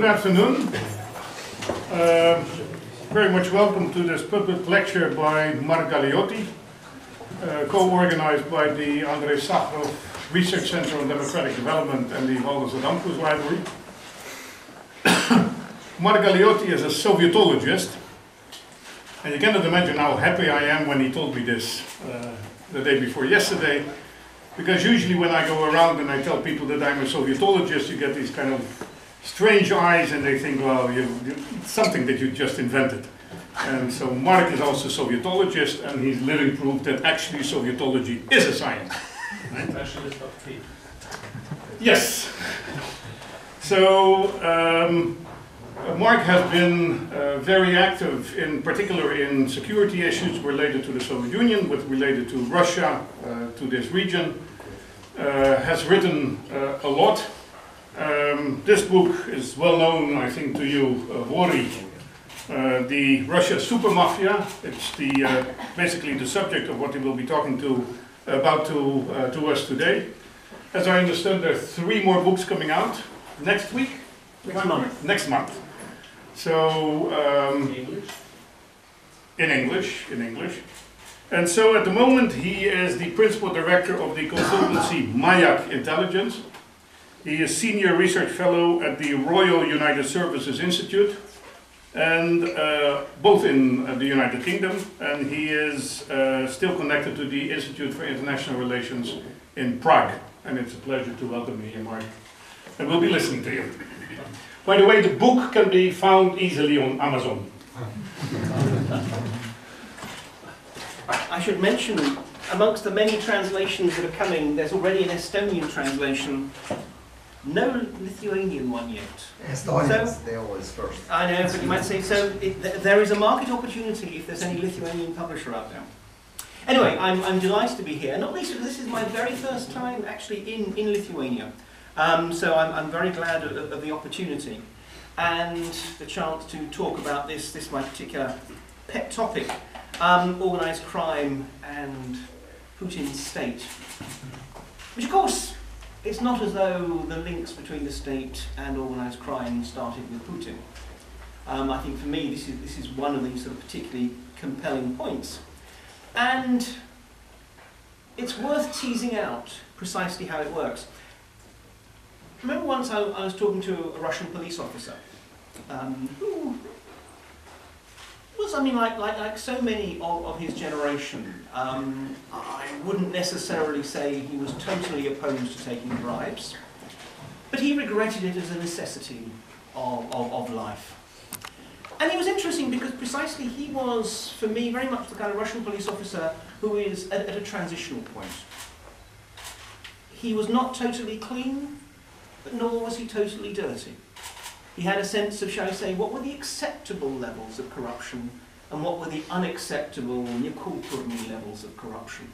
afternoon. Very much welcome to this public lecture by Marko Galeotti, co-organized by the Andrejaus Sacharovo Research Center on Democratic Development and the Adamkaus Library. Marko Galeotti is a Sovietologist, and you cannot imagine how happy I am when he told me this the day before yesterday, because usually when I go around and I tell people that I'm a Sovietologist, you get these kind of strange eyes and they think, well, it's something that you just invented. And so Mark is also a Sovietologist, and he's living proof that actually Sovietology is a science. Right? Specialist of tea. Yes. So Mark has been very active, in particular in security issues related to the Soviet Union, related to Russia, to this region. Has written a lot. This book is well known, I think, to you, Vory, the Russia super mafia. It's the basically the subject of what we will be talking about to us today. As I understand, there are 3 more books coming out next week. Next month. So in English. And so at the moment he is the principal director of the consultancy Mayak Intelligence. He is senior research fellow at the Royal United Services Institute, and both in the United Kingdom, and he is still connected to the Institute for International Relations in Prague. And it's a pleasure to welcome you here, Mark. And we'll be listening to you. By the way, the book can be found easily on Amazon. I should mention, amongst the many translations that are coming, there's already an Estonian translation. No Lithuanian one yet. Estonians, they're always first. I know, but you might say, so there is a market opportunity if there's any Lithuanian publisher out there. Anyway, I'm delighted to be here, not least because this is my very first time actually in Lithuania. So I'm very glad of the opportunity and the chance to talk about this my particular pet topic, organised crime and Putin's state. Which of course, it's not as though the links between the state and organised crime started with Putin. I think for me this is one of these sort of particularly compelling points. And it's worth teasing out precisely how it works. I remember once I was talking to a Russian police officer who was, I mean, like so many of his generation, I wouldn't necessarily say he was totally opposed to taking bribes, but he regretted it as a necessity of life. And it was interesting because precisely he was, for me, very much the kind of Russian police officer who is at a transitional point. He was not totally clean, but nor was he totally dirty. He had a sense of, shall I say, what were the acceptable levels of corruption and what were the unacceptable nekulturny levels of corruption.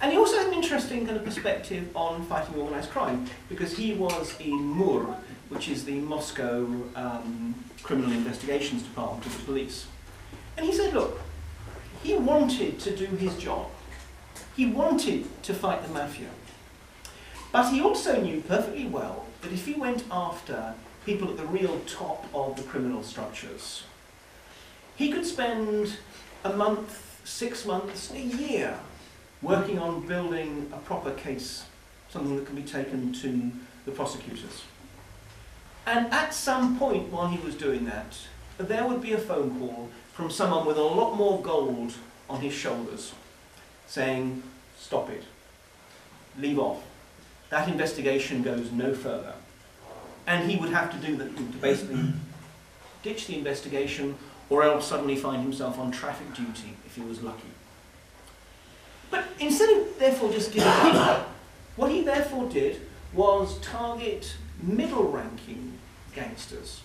And he also had an interesting kind of perspective on fighting organised crime, because he was in MUR, which is the Moscow Criminal Investigations Department of the police. And he said, look, he wanted to do his job. He wanted to fight the mafia. But he also knew perfectly well that if he went after people at the real top of the criminal structures, he could spend a month, 6 months, a year working on building a proper case, something that can be taken to the prosecutors. And at some point while he was doing that, there would be a phone call from someone with a lot more gold on his shoulders saying, stop it, leave off. That investigation goes no further. And he would have to do that, to basically ditch the investigation or else suddenly find himself on traffic duty if he was lucky. But instead of therefore just giving up, what he therefore did was target middle-ranking gangsters.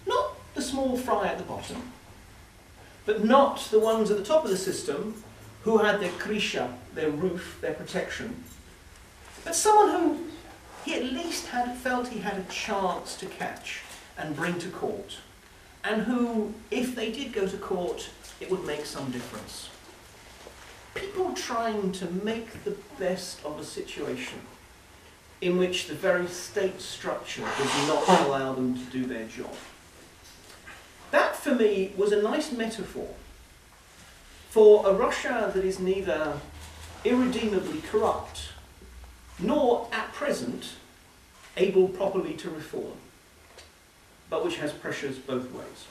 Not the small fry at the bottom, but not the ones at the top of the system who had their krisha, their roof, their protection, but someone who he at least felt he had a chance to catch and bring to court, and who, if they did go to court, it would make some difference. People trying to make the best of a situation in which the very state structure does not allow them to do their job. That, for me, was a nice metaphor for a Russia that is neither irredeemably corrupt, nor, at present, able properly to reform, but which has pressures both ways.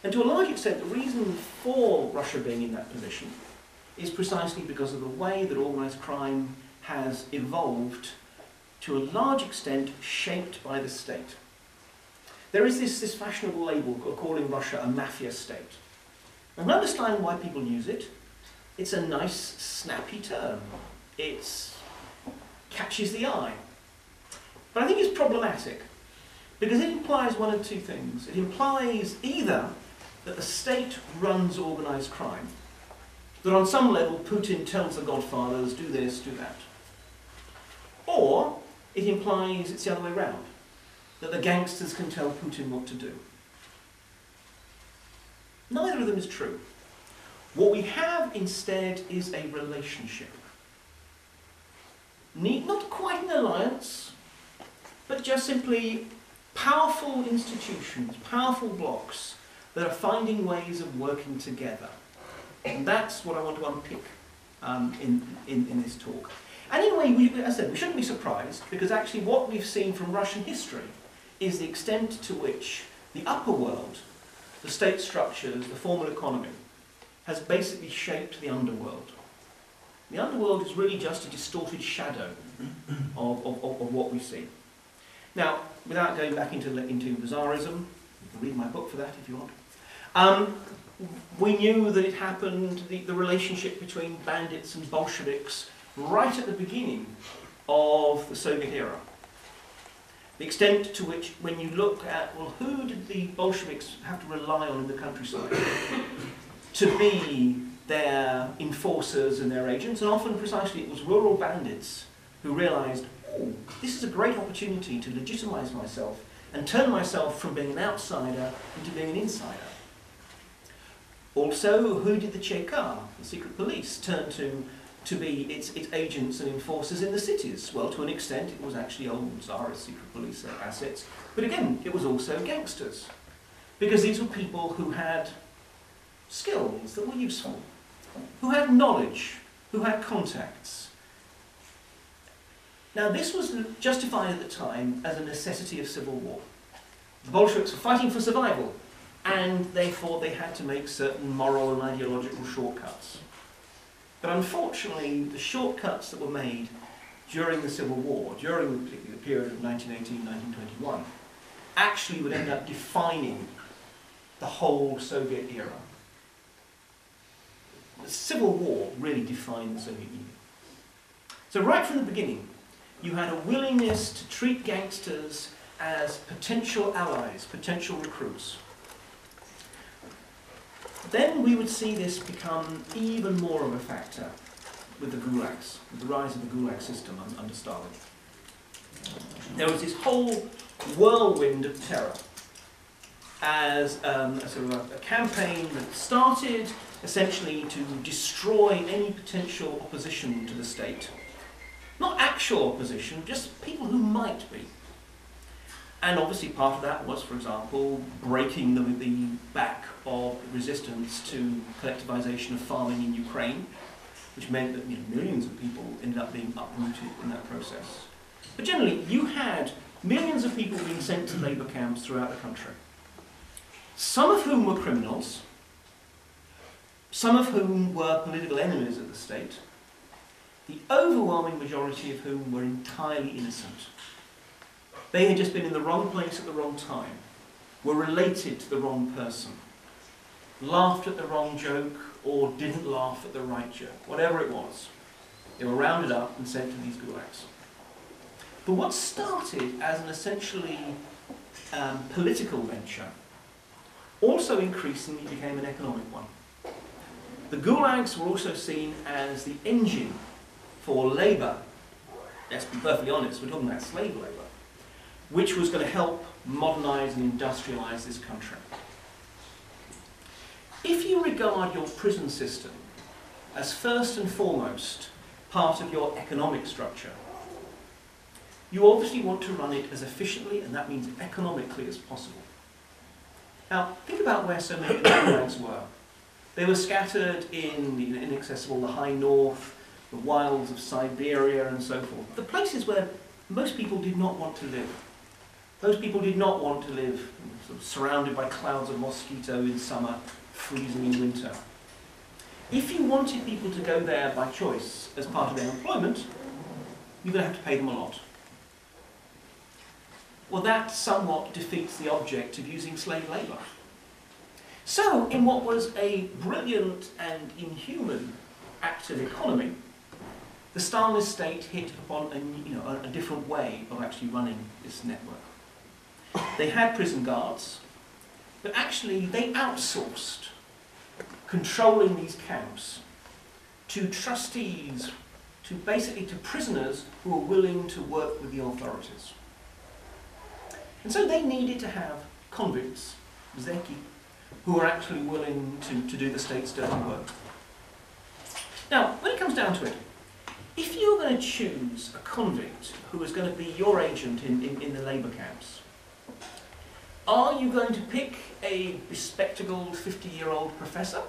And to a large extent, the reason for Russia being in that position is precisely because of the way that organised crime has evolved, to a large extent shaped by the state. There is this fashionable label of calling Russia a mafia state. And I understand why people use it. It's a nice, snappy term. It catches the eye. But I think it's problematic, because it implies one of two things. It implies either that the state runs organised crime, that on some level Putin tells the godfathers, do this, do that. Or it implies it's the other way around, that the gangsters can tell Putin what to do. Neither of them is true. What we have instead is a relationship. Not quite an alliance, but just simply powerful institutions, powerful blocks that are finding ways of working together. And that's what I want to unpick in this talk. And in a way, as I said, we shouldn't be surprised, because actually what we've seen from Russian history is the extent to which the upper world, the state structures, the formal economy, has basically shaped the underworld. The underworld is really just a distorted shadow of what we see. Now, without going back into Bazarism, you can read my book for that if you want. We knew that it happened, the relationship between bandits and Bolsheviks, right at the beginning of the Soviet era. The extent to which, when you look at, well, who did the Bolsheviks have to rely on in the countryside to be their enforcers and their agents, and often precisely it was rural bandits who realised, oh, this is a great opportunity to legitimise myself and turn myself from being an outsider into being an insider. Also, who did the Cheka, the secret police, turn to be its agents and enforcers in the cities? Well, to an extent, it was actually old Tsarist secret police assets, but again, it was also gangsters, because these were people who had skills that were useful, who had knowledge, who had contacts. Now, this was justified at the time as a necessity of civil war. The Bolsheviks were fighting for survival, and therefore they had to make certain moral and ideological shortcuts. But unfortunately, the shortcuts that were made during the Civil War, during the period of 1918-1921, actually would end up defining the whole Soviet era. The Civil War really defined the Soviet Union. So right from the beginning, you had a willingness to treat gangsters as potential allies, potential recruits. Then we would see this become even more of a factor with the gulags, with the rise of the gulag system under Stalin. There was this whole whirlwind of terror as a campaign that started essentially to destroy any potential opposition to the state. Not actual opposition, just people who might be. And obviously part of that was, for example, breaking the back of resistance to collectivization of farming in Ukraine, which meant that millions of people ended up being uprooted in that process. But generally, you had millions of people being sent to labour camps throughout the country, some of whom were criminals, some of whom were political enemies of the state, the overwhelming majority of whom were entirely innocent. They had just been in the wrong place at the wrong time, were related to the wrong person, laughed at the wrong joke, or didn't laugh at the right joke, whatever it was. They were rounded up and sent to these gulags. But what started as an essentially political venture also increasingly became an economic one. The gulags were also seen as the engine for labour. Let's be perfectly honest, we're talking about slave labour, which was going to help modernise and industrialise this country. If you regard your prison system as first and foremost part of your economic structure, you obviously want to run it as efficiently, and that means economically, as possible. Now, think about where so many of the gulags were. They were scattered in the inaccessible, the high north, the wilds of Siberia and so forth. The places where most people did not want to live. Most people did not want to live sort of surrounded by clouds of mosquito in summer, freezing in winter. If you wanted people to go there by choice as part of their employment, you're going to have to pay them a lot. Well, that somewhat defeats the object of using slave labour. So, in what was a brilliant and inhuman act of economy, the Stalinist state hit upon a different way of actually running this network. They had prison guards, but actually they outsourced controlling these camps to trustees, basically to prisoners who were willing to work with the authorities. And so they needed to have convicts, zeki, who were actually willing to do the state's dirty work. Now, when it comes down to it, if you're going to choose a convict who is going to be your agent in the labour camps, are you going to pick a bespectacled 50-year-old professor?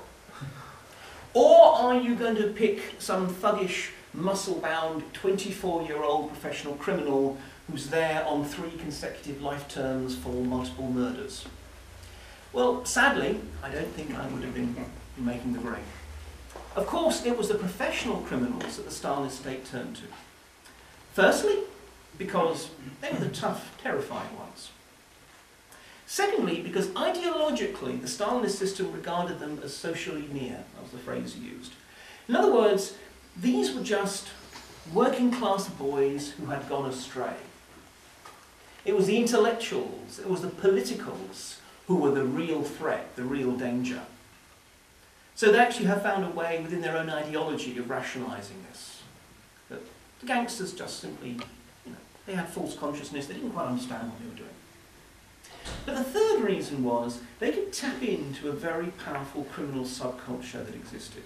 Or are you going to pick some thuggish, muscle-bound 24-year-old professional criminal who's there on 3 consecutive life terms for multiple murders? Well, sadly, I don't think I would have been making the grade. Of course, it was the professional criminals that the Stalinist state turned to. Firstly, because they were the tough, terrifying ones. Secondly, because ideologically, the Stalinist system regarded them as socially near, that was the phrase he used. In other words, these were just working class boys who had gone astray. It was the intellectuals, it was the politicals who were the real threat, the real danger. So they actually have found a way within their own ideology of rationalising this. That the gangsters just simply, they had false consciousness, they didn't quite understand what they were doing. But the third reason was they could tap into a very powerful criminal subculture that existed.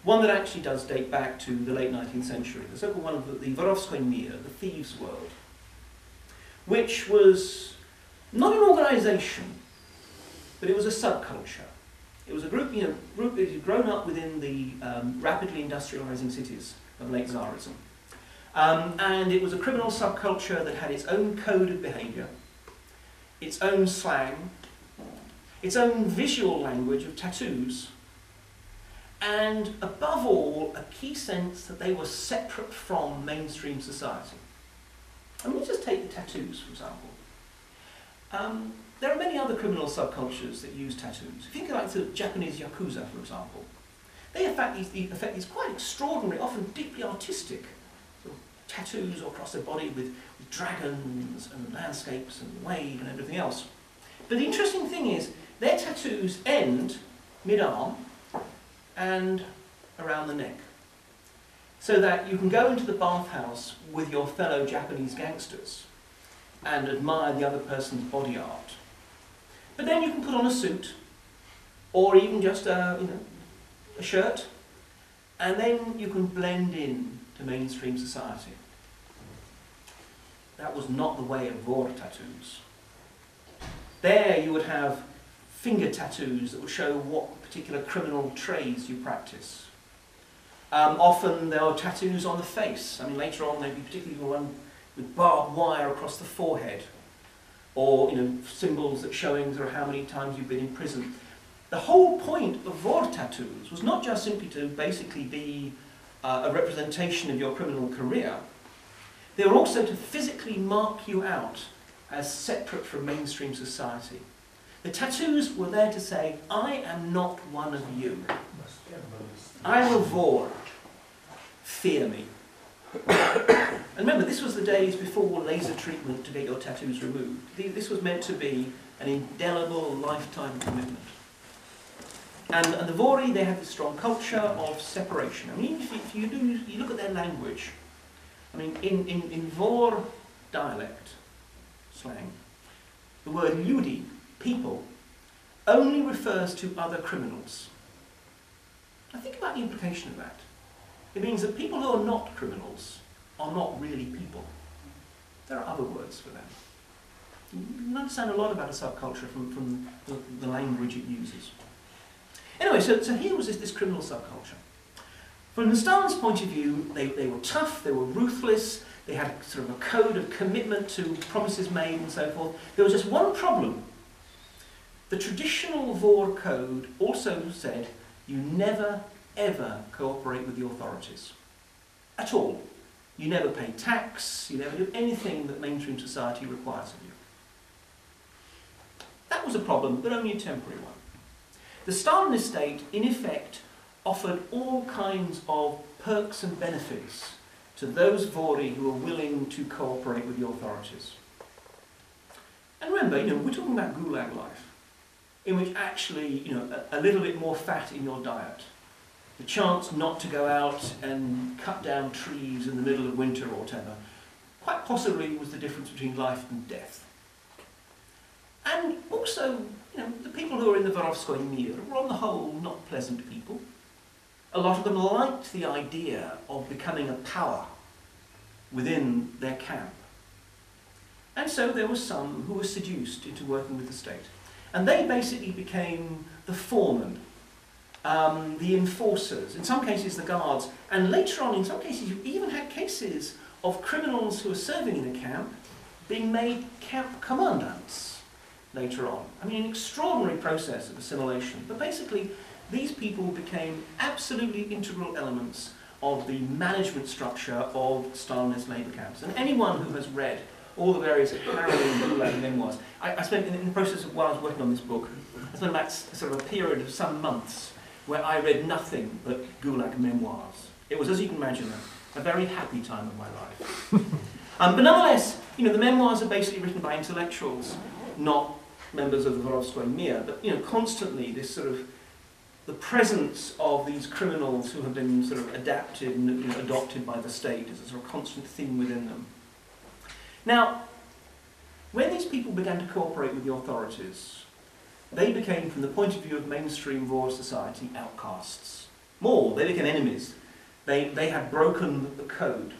One that actually does date back to the late 19th century, the so-called one of the Vorovskoy mir, the thieves' world, which was not an organisation, but it was a subculture. It was a group that had grown up within the rapidly industrialising cities of late Tsarism. And it was a criminal subculture that had its own code of behaviour, its own slang, its own visual language of tattoos, and above all, a key sense that they were separate from mainstream society. And let's just take the tattoos, for example. There are many other criminal subcultures that use tattoos. If you think like the Japanese Yakuza, for example, they affect these quite extraordinary, often deeply artistic sort of tattoos across their body with dragons and landscapes and wave and everything else. But the interesting thing is, their tattoos end mid-arm and around the neck. So that you can go into the bathhouse with your fellow Japanese gangsters and admire the other person's body art. But then you can put on a suit, or even just a shirt, and then you can blend in to mainstream society. That was not the way of Vory tattoos. There you would have finger tattoos that would show what particular criminal trades you practice. Often there are tattoos on the face. I mean, later on there'd be particularly one with barbed wire across the forehead, or symbols that showing how many times you've been in prison. The whole point of Vory tattoos was not just simply to basically be a representation of your criminal career. They were also to physically mark you out as separate from mainstream society. The tattoos were there to say, I am not one of you. I'm a Vory. Fear me. And remember, this was the days before laser treatment to get your tattoos removed. This was meant to be an indelible lifetime commitment. And the Vory, they had this strong culture of separation. I mean, if you look at their language, I mean, in Vory dialect, slang, the word ljudi, people, only refers to other criminals. Now think about the implication of that. It means that people who are not criminals are not really people. There are other words for them. You can understand a lot about a subculture from the language it uses. Anyway, so here was this criminal subculture. From Stalin's point of view, they were tough, they were ruthless, they had sort of a code of commitment to promises made and so forth. There was just one problem. The traditional Vory code also said you never, ever cooperate with the authorities. At all. You never pay tax, you never do anything that mainstream society requires of you. That was a problem, but only a temporary one. The Stalinist state, in effect, offered all kinds of perks and benefits to those Vory who were willing to cooperate with the authorities. And remember, we're talking about gulag life, in which actually, a little bit more fat in your diet, the chance not to go out and cut down trees in the middle of winter or whatever, quite possibly was the difference between life and death. And also, the people who are in the Vorovskoye Mir were on the whole not pleasant people. A lot of them liked the idea of becoming a power within their camp. And so there were some who were seduced into working with the state. And they basically became the foremen, the enforcers, in some cases the guards, and later on, in some cases, you even had cases of criminals who were serving in a camp being made camp commandants later on. I mean, an extraordinary process of assimilation. But basically, these people became absolutely integral elements of the management structure of Stalinist labour camps. And anyone who has read all the various harrowing Gulag memoirs, I spent, in the process of while I was working on this book, I spent about sort of a period of some months where I read nothing but Gulag memoirs. It was, as you can imagine, a very happy time of my life. But nonetheless, the memoirs are basically written by intellectuals, not members of the Vorovskoye Mir, but constantly this sort of the presence of these criminals who have been sort of adapted and adopted by the state is a sort of constant theme within them. Now, when these people began to cooperate with the authorities, they became, from the point of view of mainstream Vory society, outcasts. More, they became enemies. They had broken the code.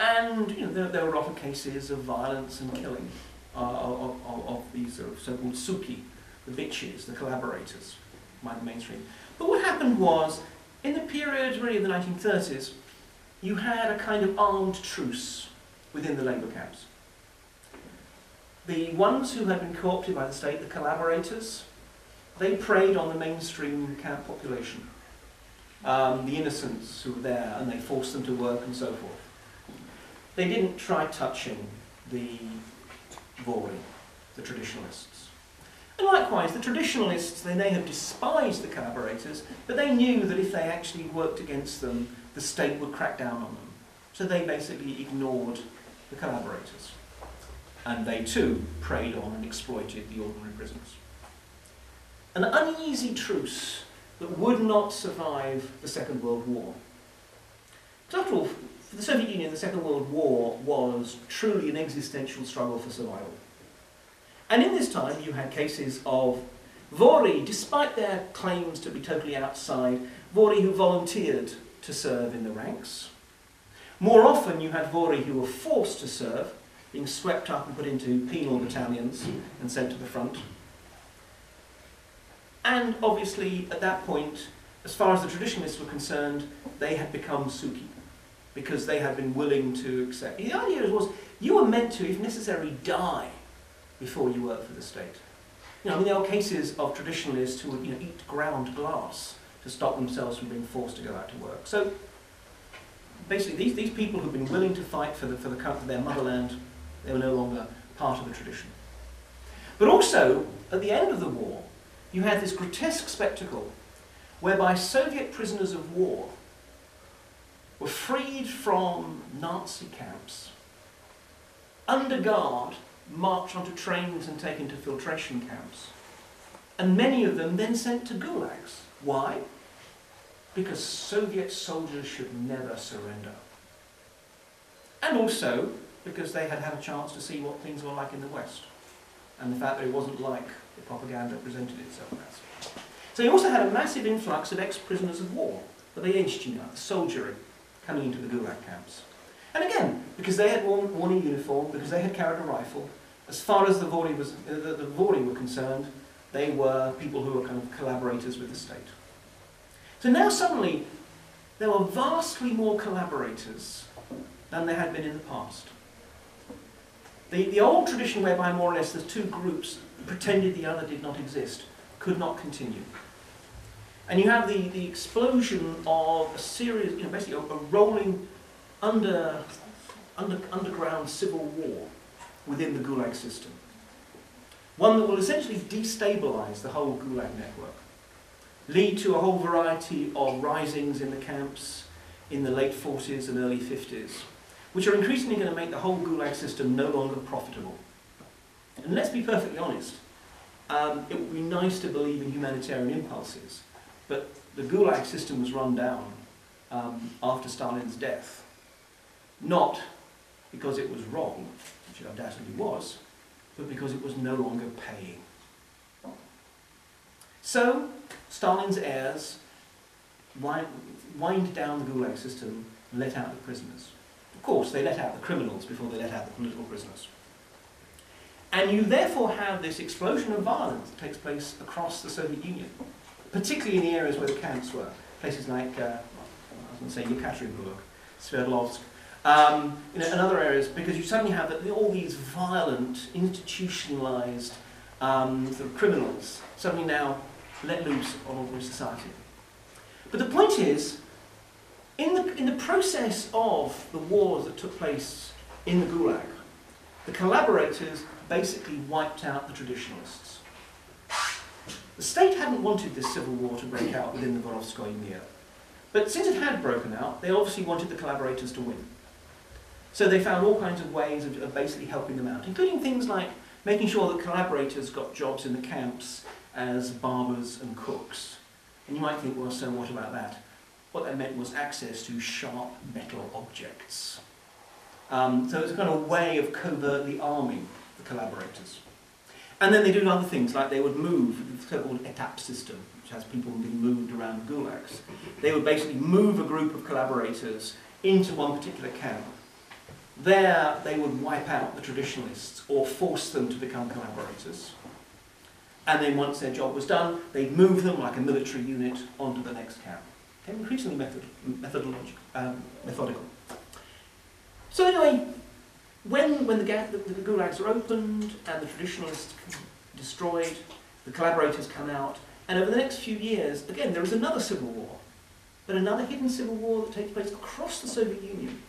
And there were a lot of cases of violence and killing of these sort of so-called suki, the bitches, the collaborators, by the mainstream. But what happened was, in the period really of the 1930s, you had a kind of armed truce within the labour camps. The ones who had been co-opted by the state, the collaborators, they preyed on the mainstream camp population, the innocents who were there, and they forced them to work and so forth. They didn't try touching the Vory, the traditionalists. And likewise, the traditionalists, they may have despised the collaborators, but they knew that if they actually worked against them, the state would crack down on them. So they basically ignored the collaborators. And they too preyed on and exploited the ordinary prisoners. An uneasy truce that would not survive the Second World War. After all, for the Soviet Union, the Second World War was truly an existential struggle for survival. And in this time, you had cases of Vory, despite their claims to be totally outside, Vory who volunteered to serve in the ranks. More often, you had Vory who were forced to serve, being swept up and put into penal battalions and sent to the front. And obviously, at that point, as far as the traditionalists were concerned, they had become suki, because they had been willing to accept. The idea was, you were meant to, if necessary, die before you worked for the state. There were cases of traditionalists who would eat ground glass to stop themselves from being forced to go out to work. So basically, these people who've been willing to fight for their motherland, they were no longer part of the tradition. But also, at the end of the war, you had this grotesque spectacle whereby Soviet prisoners of war were freed from Nazi camps, under guard, marched onto trains and taken to filtration camps, and many of them then sent to gulags. Why? Because Soviet soldiers should never surrender. And also because they had had a chance to see what things were like in the West, and the fact that it wasn't like the propaganda presented itself as. So you also had a massive influx of ex-prisoners of war, the vieša, the soldiery, coming into the gulag camps. And again, because they had worn a uniform, because they had carried a rifle, as far as the Vory were concerned, they were people who were kind of collaborators with the state. So now suddenly, there were vastly more collaborators than there had been in the past. The old tradition whereby more or less the two groups pretended the other did not exist could not continue. And you have the explosion of a series, basically a rolling underground civil war within the Gulag system. One that will essentially destabilize the whole Gulag network, lead to a whole variety of risings in the camps in the late 40s and early 50s, which are increasingly going to make the whole Gulag system no longer profitable. And let's be perfectly honest, it would be nice to believe in humanitarian impulses, but the Gulag system was run down after Stalin's death, not because it was wrong, which it undoubtedly was, but because it was no longer paying. So, Stalin's heirs wind down the Gulag system and let out the prisoners. Of course, they let out the criminals before they let out the political prisoners. And you therefore have this explosion of violence that takes place across the Soviet Union, particularly in the areas where the camps were, places like, I was going to say Yekaterinburg, Sverdlovsk, and other areas, because you suddenly have all these violent, institutionalized sort of criminals suddenly now let loose on ordinary society. But the point is, in the process of the wars that took place in the Gulag, the collaborators basically wiped out the traditionalists. The state hadn't wanted this civil war to break out within the Vorovskoye Mir, but since it had broken out, they obviously wanted the collaborators to win. So they found all kinds of ways of basically helping them out, including things like making sure that collaborators got jobs in the camps as barbers and cooks. And you might think, well, so what about that? What that meant was access to sharp metal objects. So it's a kind of way of covertly arming the collaborators. And then they do other things, like they would move, the so-called etap system, which has people being moved around gulags. They would basically move a group of collaborators into one particular camp. There they would wipe out the traditionalists or force them to become collaborators. And then once their job was done, they'd move them like a military unit onto the next camp. Okay, increasingly methodical. So anyway, when the gulags are opened and the traditionalists destroyed, the collaborators come out, and over the next few years, again, there is another civil war, but another hidden civil war that takes place across the Soviet Union,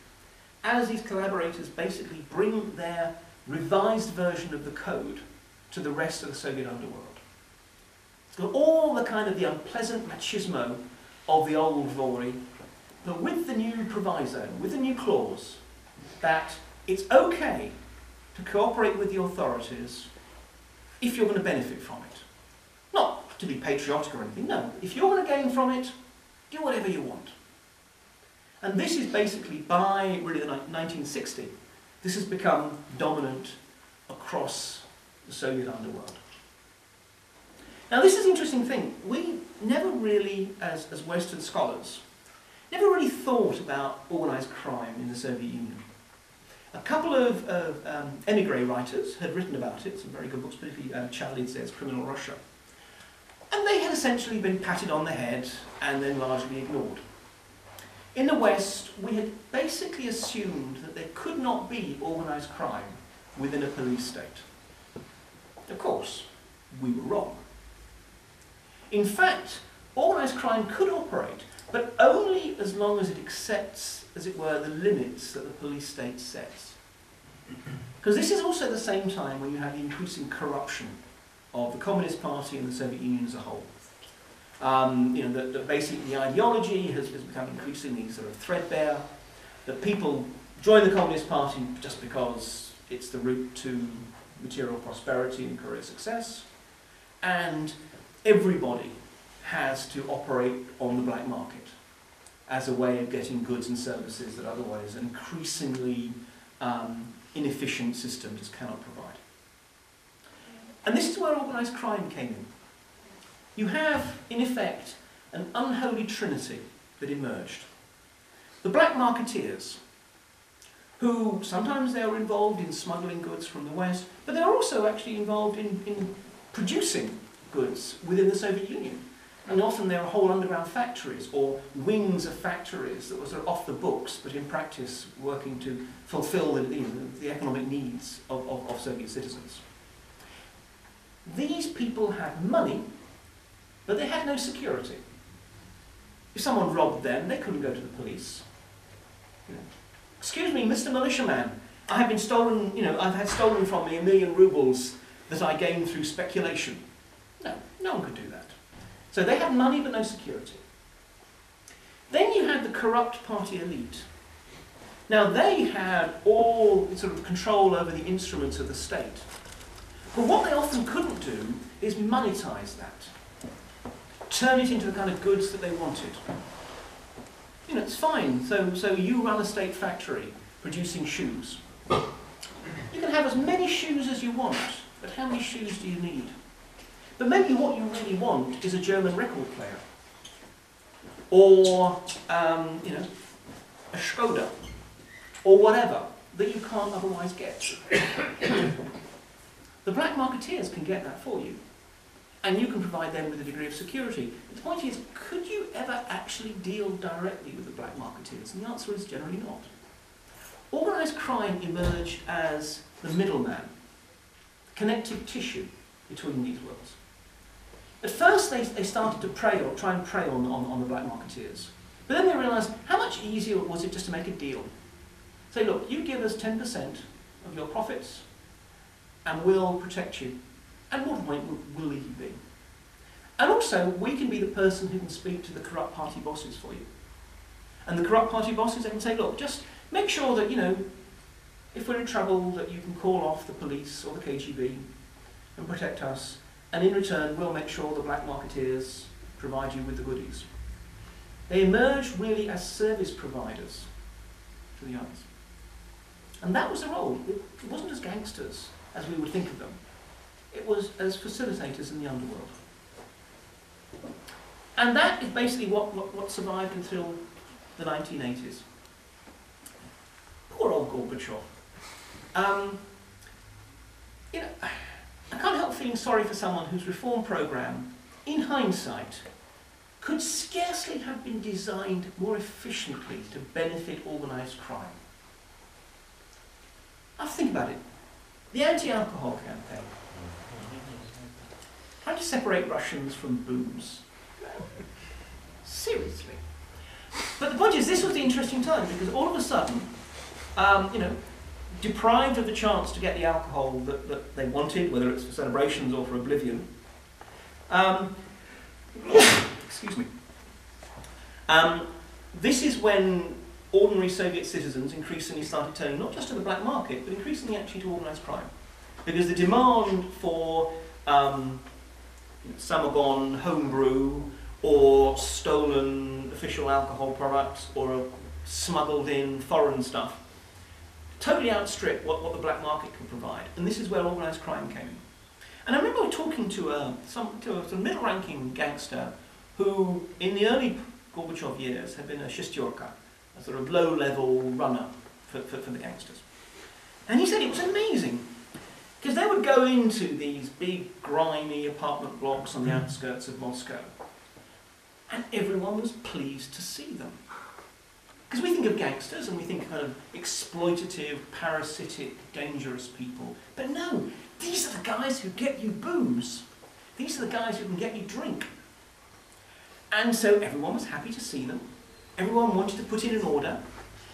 as these collaborators basically bring their revised version of the code to the rest of the Soviet underworld. It's got all the kind of the unpleasant machismo of the old Vory, but with the new proviso, with the new clause, that it's okay to cooperate with the authorities if you're going to benefit from it. Not to be patriotic or anything, no. If you're going to gain from it, do whatever you want. And this is basically, by really the 1960, this has become dominant across the Soviet underworld. Now this is an interesting thing. We never really, as Western scholars, never really thought about organised crime in the Soviet Union. A couple of emigre writers had written about it, some very good books, particularly Charlidz's Criminal Russia. And they had essentially been patted on the head and then largely ignored. In the West, we had basically assumed that there could not be organised crime within a police state. Of course, we were wrong. In fact, organised crime could operate, but only as long as it accepts, as it were, the limits that the police state sets. Because this is also the same time when you have the increasing corruption of the Communist Party and the Soviet Union as a whole. Basically the ideology has become increasingly sort of threadbare, that people join the Communist Party just because it's the route to material prosperity and career success, and everybody has to operate on the black market as a way of getting goods and services that otherwise an increasingly inefficient system just cannot provide. And this is where organised crime came in. You have, in effect, an unholy trinity that emerged. The black marketeers, who sometimes they were involved in smuggling goods from the West, but they were also actually involved in producing goods within the Soviet Union. And often there were whole underground factories or wings of factories that were sort of off the books, but in practice working to fulfill the economic needs of Soviet citizens. These people had money, but they had no security. If someone robbed them, they couldn't go to the police. You know, excuse me, Mr. Militiaman, I have been stolen, I've had stolen from me 1 million rubles that I gained through speculation. No, no one could do that. So they had money but no security. Then you had the corrupt party elite. Now they had all sort of control over the instruments of the state. But what they often couldn't do is monetize that. Turn it into the kind of goods that they wanted. It's fine. So you run a state factory producing shoes. You can have as many shoes as you want, but how many shoes do you need? But maybe what you really want is a German record player. Or, a Skoda. Or whatever that you can't otherwise get. The black marketeers can get that for you. And you can provide them with a degree of security. The point is, could you ever actually deal directly with the black marketeers? And the answer is generally not. Organised crime emerged as the middleman, connective tissue between these worlds. At first they started to try and prey on the black marketeers. But then they realised how much easier was it just to make a deal. Say, look, you give us 10% of your profits and we'll protect you. And what point will you be? And also, we can be the person who can speak to the corrupt party bosses for you. And the corrupt party bosses, they can say, look, just make sure that, if we're in trouble, that you can call off the police or the KGB and protect us. And in return, we'll make sure the black marketeers provide you with the goodies. They emerged really as service providers to the others. And that was the role. It wasn't as gangsters, as we would think of them. It was as facilitators in the underworld. And that is basically what survived until the 1980s. Poor old Gorbachev. I can't help feeling sorry for someone whose reform programme, in hindsight, could scarcely have been designed more efficiently to benefit organised crime. Now think about it. The anti-alcohol campaign. Trying to separate Russians from booze. Seriously. But the point is, this was the interesting time, because all of a sudden, deprived of the chance to get the alcohol that they wanted, whether it's for celebrations or for oblivion, excuse me, this is when ordinary Soviet citizens increasingly started turning not just to the black market, but increasingly actually to organised crime. Because the demand for Samagon, homebrew, or stolen official alcohol products, or smuggled in foreign stuff, totally outstripped what the black market could provide. And this is where organised crime came in. And I remember talking to a middle-ranking gangster who, in the early Gorbachev years, had been a shestyorka, a sort of low-level runner for the gangsters. And he said it was amazing, because they would go into these big, grimy apartment blocks on the outskirts of Moscow, and everyone was pleased to see them. Because we think of gangsters and we think of kind of exploitative, parasitic, dangerous people. But no, these are the guys who get you booze. These are the guys who can get you drink. And so everyone was happy to see them. Everyone wanted to put in an order.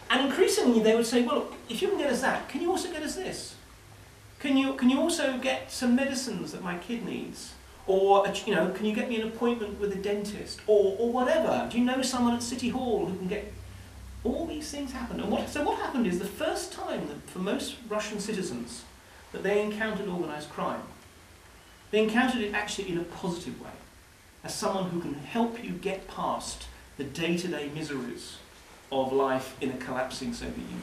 And increasingly they would say, well, look, if you can get us that, can you also get us this? Can you also get some medicines that my kid needs? Or, can you get me an appointment with a dentist? Or whatever. Do you know someone at City Hall who can get... All these things happened. And so what happened is the first time that for most Russian citizens that they encountered organised crime, they encountered it actually in a positive way, as someone who can help you get past the day-to-day miseries of life in a collapsing Soviet Union.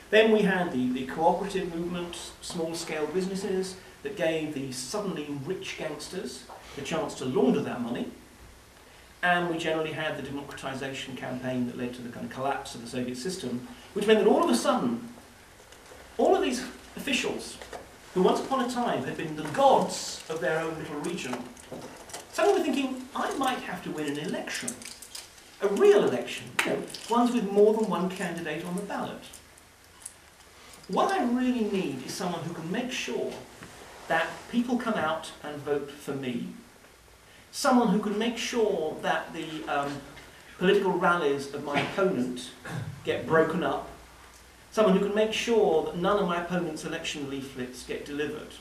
Then we had the cooperative movement, small-scale businesses that gave the suddenly rich gangsters the chance to launder that money. And we generally had the democratization campaign that led to the kind of collapse of the Soviet system, which meant that all of a sudden, all of these officials, who once upon a time had been the gods of their own little region, suddenly were thinking, I might have to win an election. A real election, you know, ones with more than one candidate on the ballot. What I really need is someone who can make sure that people come out and vote for me. Someone who can make sure that the political rallies of my opponent get broken up. Someone who can make sure that none of my opponent's election leaflets get delivered.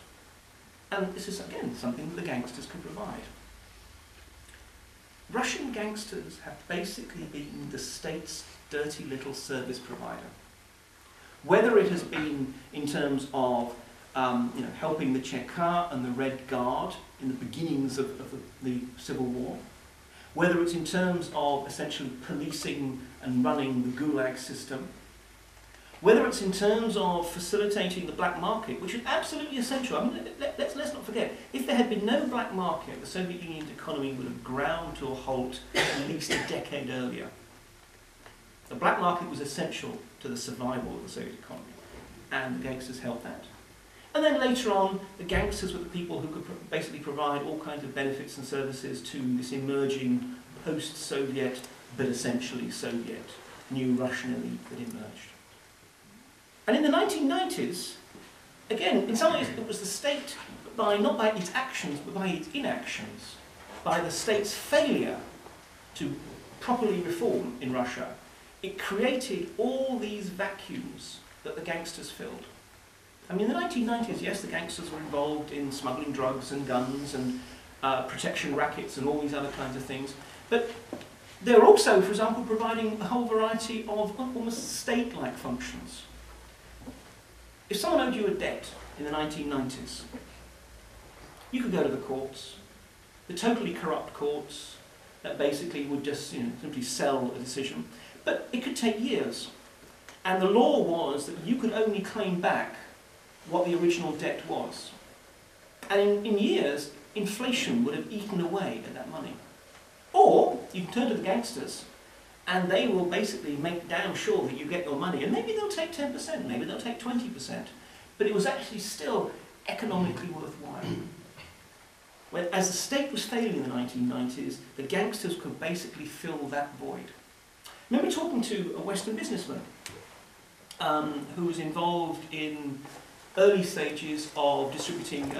And this is, again, something the gangsters can provide. Russian gangsters have basically been the state's dirty little service provider. Whether it has been in terms of helping the Cheka and the Red Guard in the beginnings of the Civil War, whether it's in terms of essentially policing and running the Gulag system, whether it's in terms of facilitating the black market, which is absolutely essential. I mean, let's not forget, if there had been no black market, the Soviet Union's economy would have ground to a halt at least a decade earlier. The black market was essential to the survival of the Soviet economy, and the gangsters helped that. And then later on, the gangsters were the people who could basically provide all kinds of benefits and services to this emerging post-Soviet, but essentially Soviet, new Russian elite that emerged. And in the 1990s, again, in some ways it was the state, not by its actions, but by its inactions, by the state's failure to properly reform in Russia, it created all these vacuums that the gangsters filled. I mean, in the 1990s, yes, the gangsters were involved in smuggling drugs and guns and protection rackets and all these other kinds of things, but they were also, for example, providing a whole variety of almost state-like functions. If someone owed you a debt in the 1990s, you could go to the courts, the totally corrupt courts that basically would just simply sell a decision. But it could take years. And the law was that you could only claim back what the original debt was. And in years, inflation would have eaten away at that money. Or you can turn to the gangsters, and they will basically make damn sure that you get your money. And maybe they'll take 10%, maybe they'll take 20%. But it was actually still economically worthwhile. As the state was failing in the 1990s, the gangsters could basically fill that void. I remember talking to a Western businessman who was involved in early stages of distributing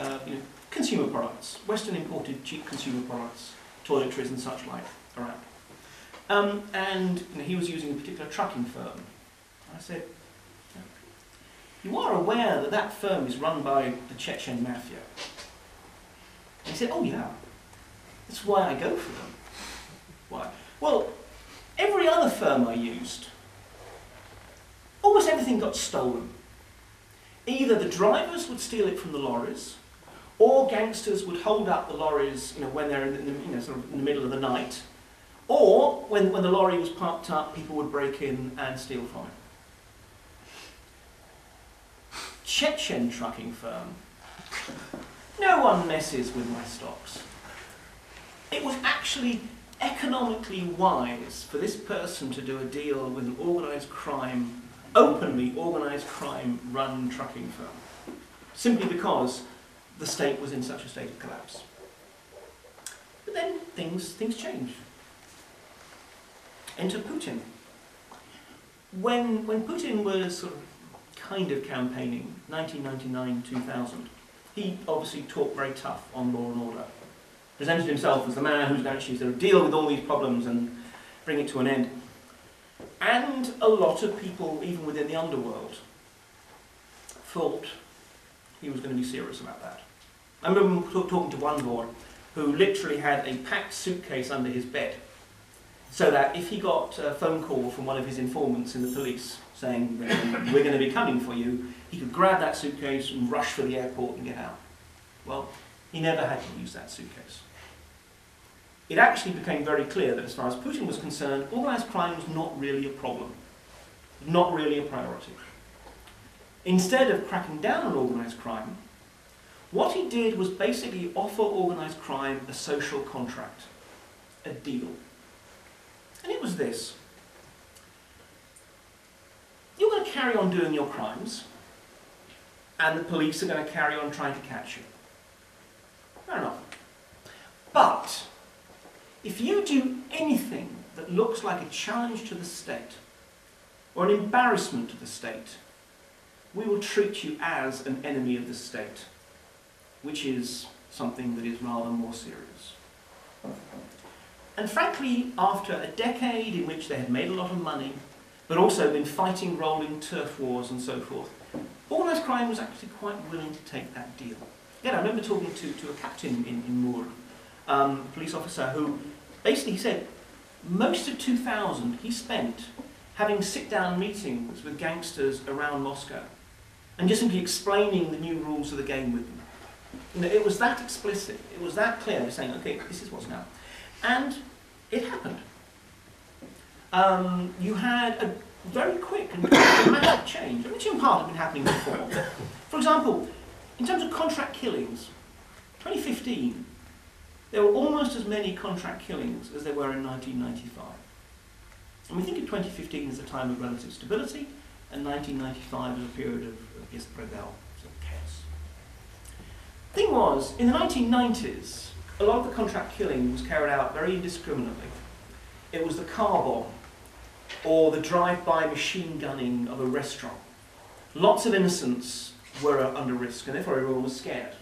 consumer products, Western imported cheap consumer products, toiletries and such like around. And he was using a particular trucking firm. I said, you are aware that that firm is run by the Chechen mafia? And he said, oh yeah, that's why I go for them. Why? Well, every other firm I used, almost everything got stolen. Either the drivers would steal it from the lorries, or gangsters would hold up the lorries when they're sort of in the middle of the night, or when the lorry was parked up, people would break in and steal from it. Chechen trucking firm. No one messes with my stocks. It was actually economically wise for this person to do a deal with an organised crime, openly organised crime run trucking firm, simply because the state was in such a state of collapse. But then things change. Enter Putin. When Putin was sort of kind of campaigning, 1999-2000, he obviously talked very tough on law and order. Presented himself as the man who's going to sort of deal with all these problems and bring it to an end. And a lot of people, even within the underworld, thought he was going to be serious about that. I remember talking to one Vory who literally had a packed suitcase under his bed, so that if he got a phone call from one of his informants in the police saying, we're going to be coming for you, he could grab that suitcase and rush for the airport and get out. Well, he never had to use that suitcase. It actually became very clear that as far as Putin was concerned, organised crime was not really a problem, not really a priority. Instead of cracking down on organised crime, what he did was basically offer organised crime a social contract, a deal. And it was this. carry on doing your crimes, and the police are going to carry on trying to catch you. Fair enough. But if you do anything that looks like a challenge to the state, or an embarrassment to the state, we will treat you as an enemy of the state, which is something that is rather more serious. And frankly, after a decade in which they had made a lot of money, but also been fighting rolling turf wars and so forth, organised crime was actually quite willing to take that deal. Again, I remember talking to a captain in Vory, a police officer, who basically said most of 2000 he spent having sit-down meetings with gangsters around Moscow and just simply explaining the new rules of the game with them. You know, it was that explicit, it was that clear, just saying, okay, this is what's now. And it happened. You had a very quick and dramatic change, which in part had been happening before. For example, in terms of contract killings, 2015, there were almost as many contract killings as there were in 1995. And we think of 2015 as a time of relative stability, and 1995 as a period of Bredel, so chaos. The thing was, in the 1990s, a lot of the contract killing was carried out very indiscriminately. It was the car bomb, or the drive-by machine gunning of a restaurant. Lots of innocents were under risk, and therefore everyone was scared.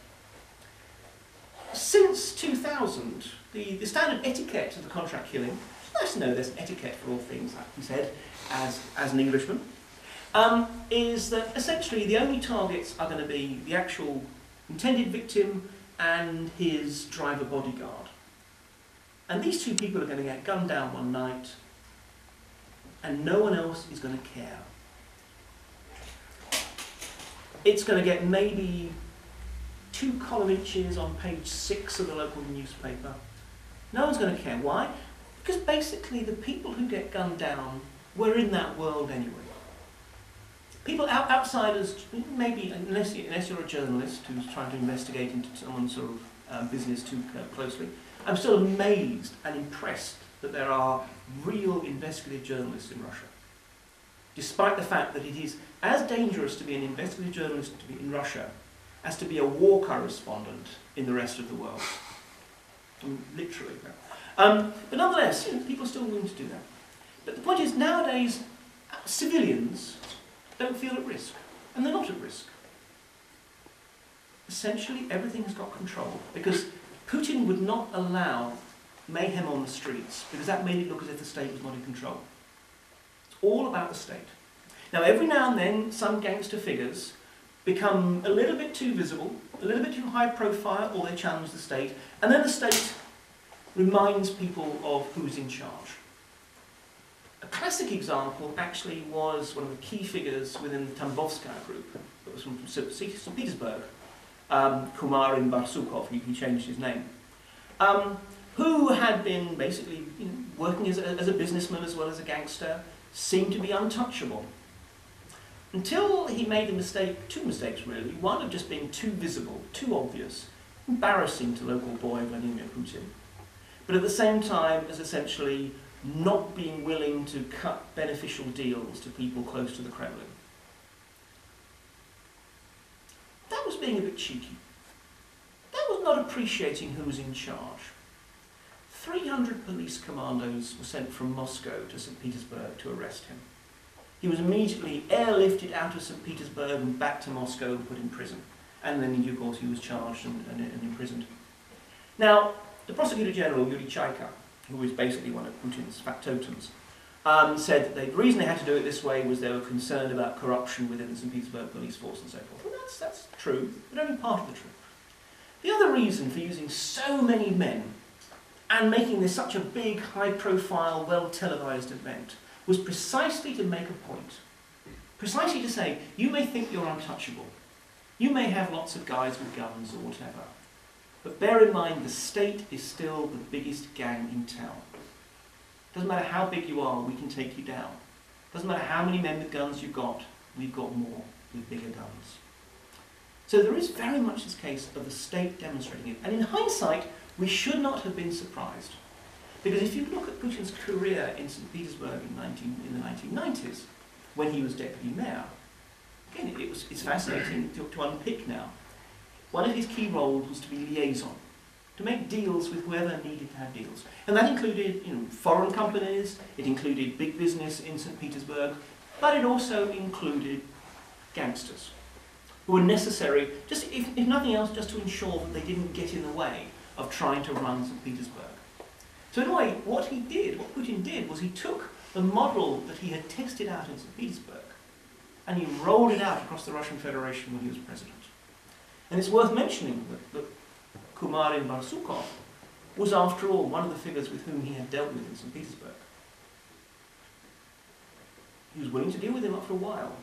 Since 2000, the standard etiquette of the contract killing, it's nice to know there's an etiquette for all things, like he said, as an Englishman, is that essentially the only targets are going to be the actual intended victim and his driver bodyguard. And these two people are going to get gunned down one night, and no one else is going to care. It's going to get maybe 2 column inches on page 6 of the local newspaper. No one's going to care. Why? Because basically the people who get gunned down were in that world anyway. People outsiders, maybe, unless you're a journalist who's trying to investigate into someone's sort of business too closely, I'm still amazed and impressed that there are real investigative journalists in Russia. Despite the fact that it is as dangerous to be an investigative journalist in Russia as to be a war correspondent in the rest of the world. I mean, literally. But nonetheless, people are still willing to do that. But the point is, nowadays, civilians don't feel at risk, and they're not at risk. Essentially, everything has got control, because Putin would not allow mayhem on the streets, because that made it look as if the state was not in control. It's all about the state. Now, every now and then, some gangster figures become a little bit too visible, a little bit too high profile, or they challenge the state, and then the state reminds people of who's in charge. A classic example actually was one of the key figures within the Tambovskaya group, that was from St. Petersburg, Kumarin Barsukov, he changed his name, who had been basically working as a businessman as well as a gangster, seemed to be untouchable. Until he made two mistakes really. One of just being too visible, too obvious, embarrassing to local boy Vladimir Putin. But at the same time as essentially not being willing to cut beneficial deals to people close to the Kremlin. That was being a bit cheeky. That was not appreciating who was in charge. 300 police commandos were sent from Moscow to St. Petersburg to arrest him. He was immediately airlifted out of St. Petersburg and back to Moscow and put in prison. And then in due course he was charged and imprisoned. Now, the Prosecutor General, Yuri Chaika, who is basically one of Putin's factotums, said that the reason they had to do it this way was they were concerned about corruption within the St. Petersburg police force and so forth. Well, that's true, but only part of the truth. The other reason for using so many men and making this such a big, high-profile, well-televised event was precisely to make a point. Precisely to say, you may think you're untouchable. You may have lots of guys with guns or whatever. But bear in mind, the state is still the biggest gang in town. Doesn't matter how big you are, we can take you down. Doesn't matter how many men with guns you've got, we've got more with bigger guns. So there is very much this case of the state demonstrating it. And in hindsight, we should not have been surprised. Because if you look at Putin's career in St. Petersburg in the 1990s, when he was deputy mayor. Again, it's fascinating to unpick now. One of his key roles was to be liaison, to make deals with whoever needed to have deals. And that included foreign companies, it included big business in St. Petersburg, but it also included gangsters, who were necessary, just if nothing else, just to ensure that they didn't get in the way of trying to run St. Petersburg. So in a way, what Putin did, was he took the model that he had tested out in St. Petersburg, and he rolled it out across the Russian Federation when he was president. And it's worth mentioning that Kumarin Barsukov was, after all, one of the figures with whom he had dealt with in St. Petersburg. He was willing to deal with him after a while,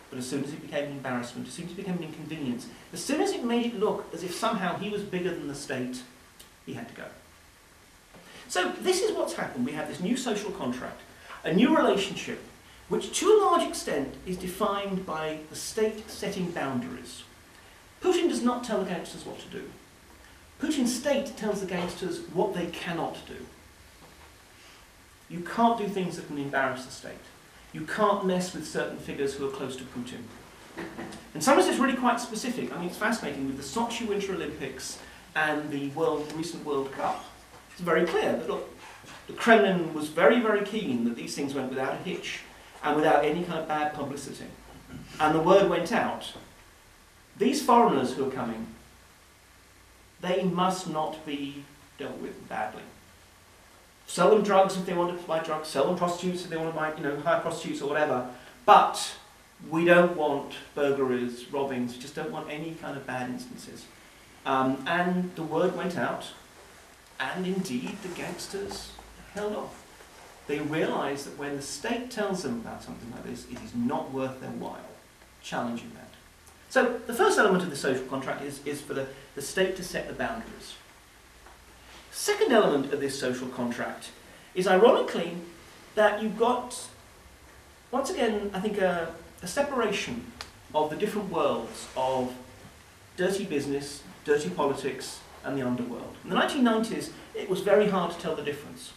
but as soon as it became an embarrassment, as soon as it became an inconvenience, as soon as it made it look as if somehow he was bigger than the state, he had to go. So this is what's happened. We have this new social contract, a new relationship, which to a large extent is defined by the state setting boundaries. Putin does not tell the gangsters what to do. Putin's state tells the gangsters what they cannot do. You can't do things that can embarrass the state. You can't mess with certain figures who are close to Putin. And sometimes it's really quite specific. I mean, it's fascinating with the Sochi Winter Olympics and the recent World Cup. It's very clear that, look, the Kremlin was very, very keen that these things went without a hitch and without any kind of bad publicity. And the word went out. These foreigners who are coming, they must not be dealt with badly. Sell them drugs if they want to buy drugs, sell them prostitutes if they want to buy, hire prostitutes or whatever. But we don't want burglaries, robbings, we just don't want any kind of bad instances. And the word went out, and indeed the gangsters held off. They realised that when the state tells them about something like this, it is not worth their while challenging that. So the first element of the social contract is for the state to set the boundaries. Second element of this social contract is, ironically, that you've got, once again, I think a separation of the different worlds of dirty business, dirty politics, and the underworld. In the 1990s, it was very hard to tell the difference.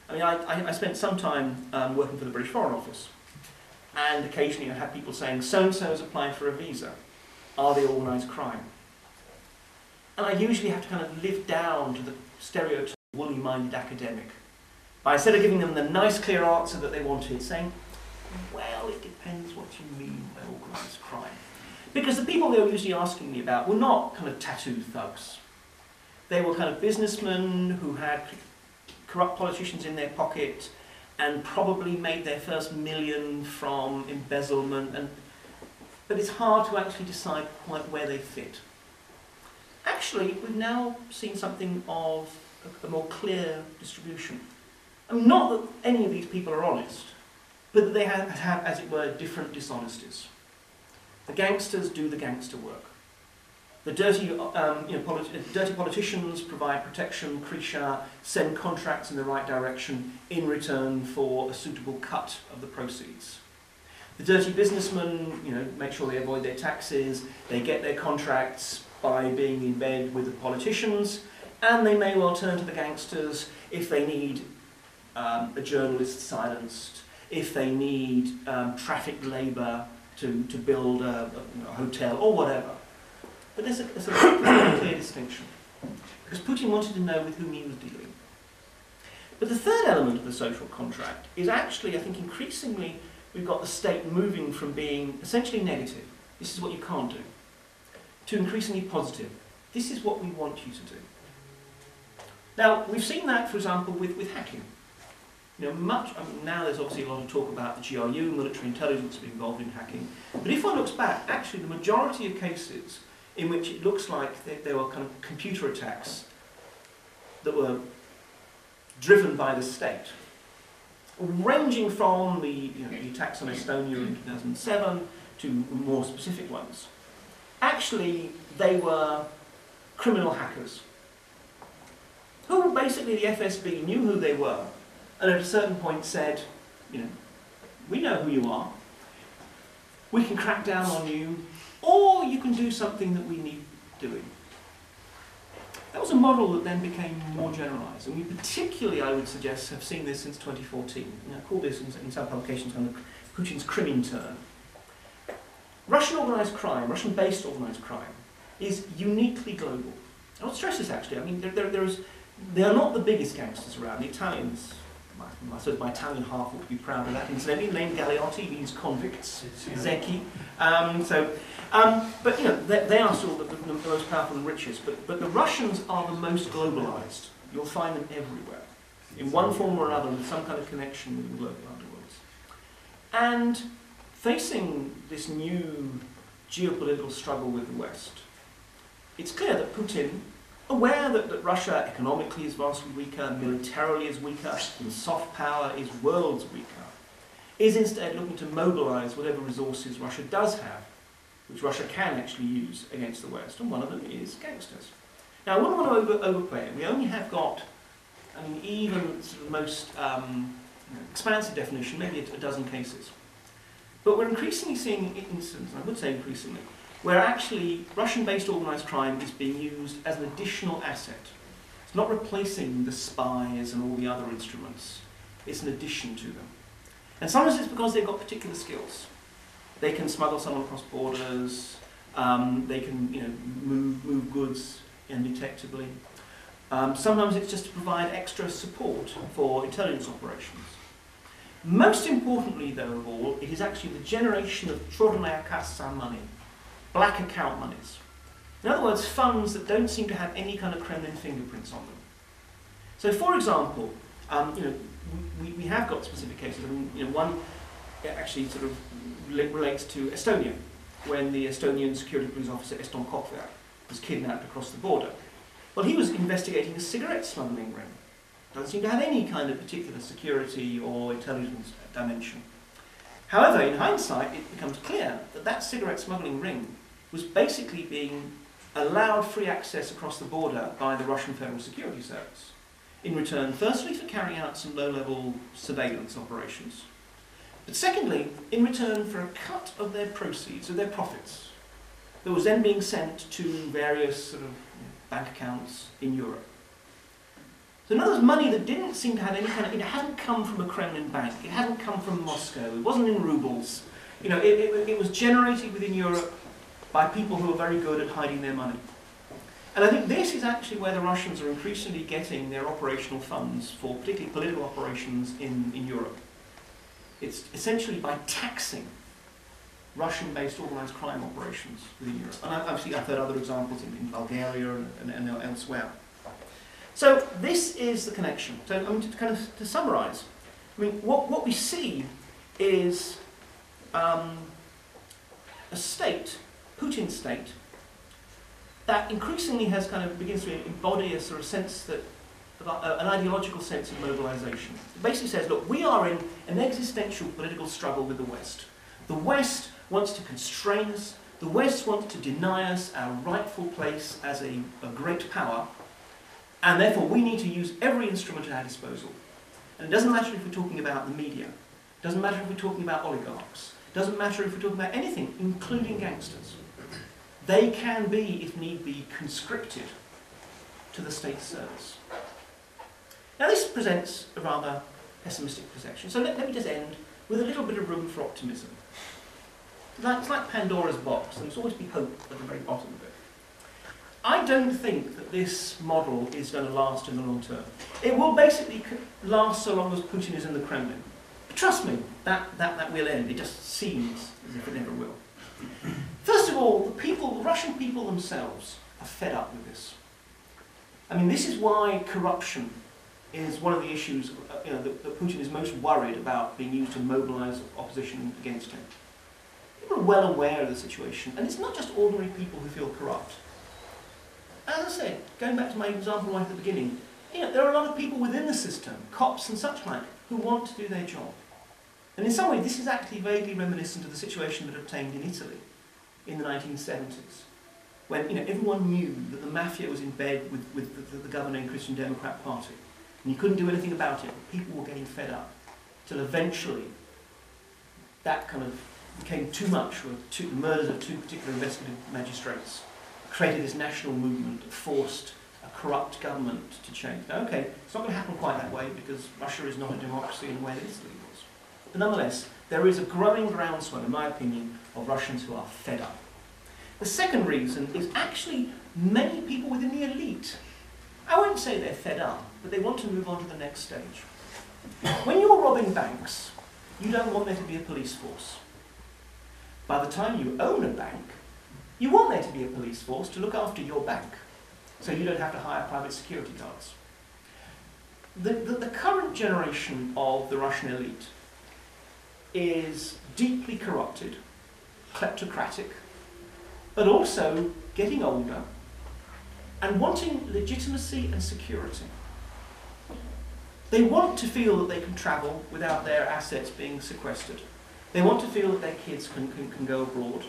I mean, I spent some time working for the British Foreign Office, and occasionally I had people saying, so-and-so has applied for a visa. Are they organised crime? And I usually have to kind of live down to the stereotype woolly-minded academic by, instead of giving them the nice clear answer that they wanted, saying, well, it depends what you mean by organised crime. Because the people they were usually asking me about were not kind of tattooed thugs. They were kind of businessmen who had corrupt politicians in their pocket and probably made their first million from embezzlement, but it's hard to actually decide quite where they fit. Actually, we've now seen something of a more clear distribution. I mean, not that any of these people are honest, but that they have, as it were, different dishonesties. The gangsters do the gangster work. The dirty, dirty politicians provide protection, cretia, send contracts in the right direction in return for a suitable cut of the proceeds. The dirty businessmen, make sure they avoid their taxes, they get their contracts by being in bed with the politicians, and they may well turn to the gangsters if they need a journalist silenced, if they need traffic labour to build a hotel or whatever. But there's a very clear distinction, because Putin wanted to know with whom he was dealing. But the third element of the social contract is actually, I think, increasingly we've got the state moving from being essentially negative, this is what you can't do, to increasingly positive, this is what we want you to do. Now, we've seen that, for example, with hacking. Now there's obviously a lot of talk about the GRU, military intelligence being involved in hacking. But if one looks back, actually the majority of cases in which it looks like there were kind of computer attacks that were driven by the state, ranging from the attacks on Estonia in 2007 to more specific ones. Actually, they were criminal hackers who basically the FSB knew who they were, and at a certain point said, we know who you are, we can crack down on you, or you can do something that we need doing. That was a model that then became more generalised, and we particularly, I would suggest, have seen this since 2014. I call this in some publications kind of Putin's Crimintern. Russian organised crime, Russian-based organised crime, is uniquely global. I would stress this actually. I mean, they are not the biggest gangsters around. The Italians, I suppose my Italian half would be proud of that. Incidentally, the name Galeotti means convicts, Zecchi. But you know, they are still the most powerful and richest. But the Russians are the most globalised. You'll find them everywhere, in one form or another, with some kind of connection with the global underworlds. And facing this new geopolitical struggle with the West, it's clear that Putin, aware that Russia economically is vastly weaker, militarily is weaker, in soft power is worlds weaker, is instead looking to mobilise whatever resources Russia does have, which Russia can actually use against the West, and one of them is gangsters. Now, I wouldn't want to overplay it. We only have got, I mean, even sort of most expansive definition, maybe a dozen cases. But we're increasingly seeing instances, I would say increasingly, where actually Russian-based organised crime is being used as an additional asset. It's not replacing the spies and all the other instruments. It's an addition to them. And sometimes it's because they've got particular skills. They can smuggle someone across borders, they can move goods indetectably. Sometimes it's just to provide extra support for intelligence operations. Most importantly, though, of all, it is actually the generation of черная касса money, black account monies. In other words, funds that don't seem to have any kind of Kremlin fingerprints on them. So, for example, we have got specific cases. I mean, one actually sort of relates to Estonia, when the Estonian security police officer Eston Kokver was kidnapped across the border. Well, he was investigating a cigarette smuggling ring. Doesn't seem to have any kind of particular security or intelligence dimension. However, in hindsight, it becomes clear that that cigarette smuggling ring was basically being allowed free access across the border by the Russian Federal Security Service, in return, firstly, for carrying out some low-level surveillance operations, but secondly, in return for a cut of their proceeds, of their profits, that was then being sent to various sort of bank accounts in Europe. So in other words, money that didn't seem to have any kind of, it hadn't come from a Kremlin bank, it hadn't come from Moscow, it wasn't in rubles. You know, it was generated within Europe by people who are very good at hiding their money. And I think this is actually where the Russians are increasingly getting their operational funds for particularly political operations in Europe. It's essentially by taxing Russian-based organised crime operations within Europe. And obviously I've heard other examples in Bulgaria and elsewhere. So this is the connection. So I mean, to summarise, I mean, what we see is a state, Putin's state, that increasingly has begins to embody a sort of sense that, an ideological sense of mobilisation. It basically says, look, we are in an existential political struggle with the West. The West wants to constrain us. The West wants to deny us our rightful place as a great power. And therefore, we need to use every instrument at our disposal. And it doesn't matter if we're talking about the media. It doesn't matter if we're talking about oligarchs. It doesn't matter if we're talking about anything, including gangsters. They can be, if need be, conscripted to the state's service. Now, this presents a rather pessimistic perception. So let me just end with a little bit of room for optimism. It's like Pandora's box, and there's always be hope at the very bottom of it. I don't think that this model is going to last in the long term. It will basically last so long as Putin is in the Kremlin. But trust me, that will end. It just seems as if it never will. First of all, the Russian people themselves are fed up with this. I mean, this is why corruption is one of the issues that Putin is most worried about being used to mobilise opposition against him. People are well aware of the situation, and it's not just ordinary people who feel corrupt. As I said, going back to my example right at the beginning, there are a lot of people within the system, cops and such like, who want to do their job. And in some way, this is actually vaguely reminiscent of the situation that obtained in Italy in the 1970s, when everyone knew that the mafia was in bed with the governing Christian Democrat Party, and you couldn't do anything about it. People were getting fed up, till eventually that kind of became too much, with the murders of two particular investigative magistrates created this national movement that forced a corrupt government to change. Now, okay, it's not going to happen quite that way because Russia is not a democracy in the way that Italy was. But nonetheless, there is a growing groundswell, in my opinion, of Russians who are fed up. The second reason is actually many people within the elite. I won't say they're fed up, but they want to move on to the next stage. When you're robbing banks, you don't want there to be a police force. By the time you own a bank, you want there to be a police force to look after your bank, so you don't have to hire private security guards. The current generation of the Russian elite is deeply corrupted, kleptocratic, but also getting older and wanting legitimacy and security. They want to feel that they can travel without their assets being sequestered. They want to feel that their kids can go abroad.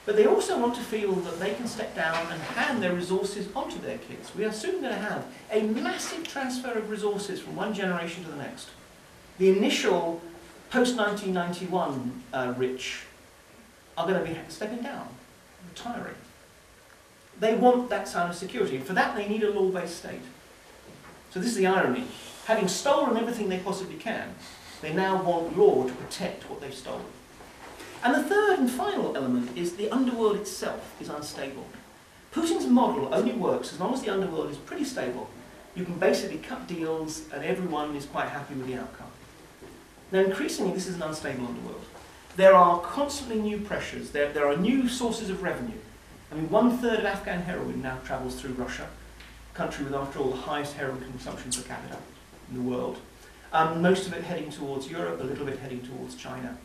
But they also want to feel that they can step down and hand their resources onto their kids. We are soon going to have a massive transfer of resources from one generation to the next. The initial post-1991 rich are going to be stepping down, retiring. They want that kind of security. And for that, they need a law-based state. So this is the irony. Having stolen everything they possibly can, they now want law to protect what they've stolen. And the third and final element is the underworld itself is unstable. Putin's model only works as long as the underworld is pretty stable. You can basically cut deals and everyone is quite happy with the outcome. Now increasingly this is an unstable underworld. There are constantly new pressures, there are new sources of revenue. I mean, 1/3 of Afghan heroin now travels through Russia, a country with, after all, the highest heroin consumption per capita in the world. Most of it heading towards Europe, a little bit heading towards China.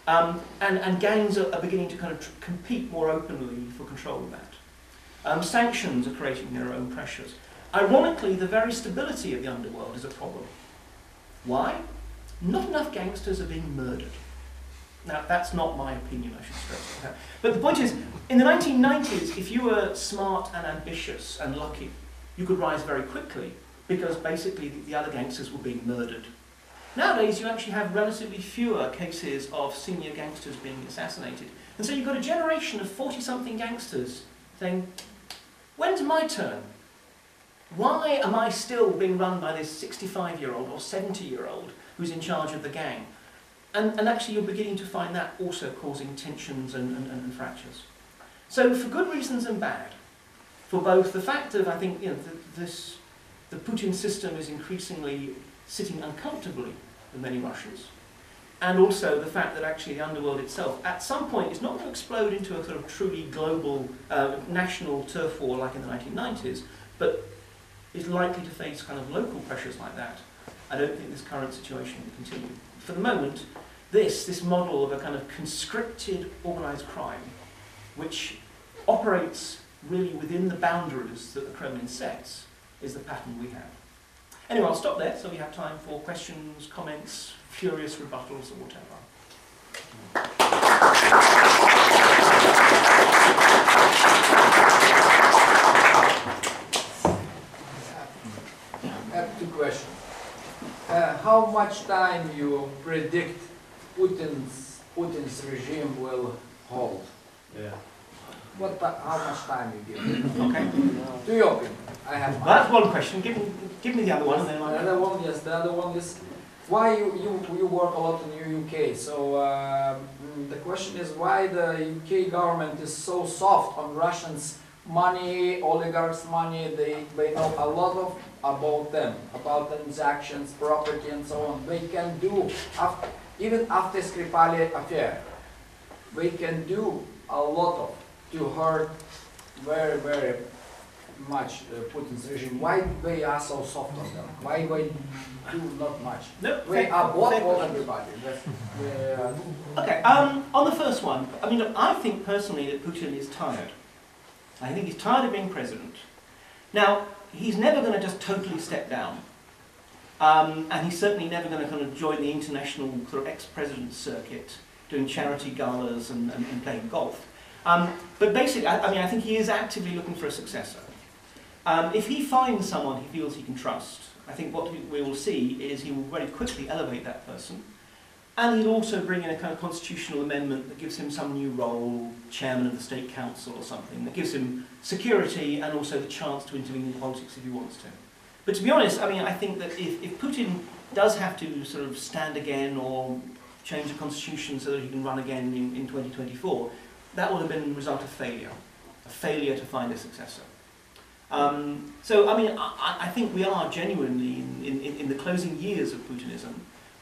And gangs are beginning to kind of compete more openly for control of that. Sanctions are creating their own pressures. Ironically, the very stability of the underworld is a problem. Why? Not enough gangsters are being murdered. Now, that's not my opinion, I should stress that. But the point is, in the 1990s, if you were smart and ambitious and lucky, you could rise very quickly because basically the other gangsters were being murdered. Nowadays, you actually have relatively fewer cases of senior gangsters being assassinated. And so you've got a generation of 40-something gangsters saying, when's my turn? Why am I still being run by this 65-year-old or 70-year-old who's in charge of the gang? And actually you're beginning to find that also causing tensions and fractures. So for good reasons and bad, for both the fact of, I think, the Putin system is increasingly sitting uncomfortably with many Russians, and also the fact that actually the underworld itself, at some point, is not going to explode into a sort of truly global, national turf war like in the 1990s, but is likely to face kind of local pressures like that. I don't think this current situation will continue. For the moment, this model of a kind of conscripted organised crime, which operates really within the boundaries that the Kremlin sets, is the pattern we have. Anyway, I'll stop there so we have time for questions, comments, furious rebuttals, or whatever. I have two questions. How much time you predict Putin's regime will hold? Yeah. How much time you give? Okay. To your opinion, I have. Well, that's one question. Give me the other one, and then the other one. Yes, the other one is why you work a lot in the UK. So the question is why the UK government is so soft on Russians' money, oligarchs' money. They know a lot about them, about transactions, property, and so on. They can do even after Skripal affair. They can do a lot to hurt very, very much Putin's regime. Why they are so soft on them? Why they do not much? No, we are both for everybody. Okay, on the first one, I mean, I think personally that Putin is tired. I think he's tired of being president. Now, he's never going to just totally step down. And he's certainly never going to kind of join the international sort of ex-president circuit, doing charity galas and playing golf. But basically, I think he is actively looking for a successor. If he finds someone he feels he can trust, I think what we will see is he will very quickly elevate that person. And he'll also bring in a kind of constitutional amendment that gives him some new role, chairman of the state council or something, that gives him security and also the chance to intervene in politics if he wants to. But to be honest, I mean, I think that if Putin does have to sort of stand again or change the constitution so that he can run again in 2024, that would have been the result of failure. A failure to find a successor. So, I mean, I think we are genuinely in the closing years of Putinism,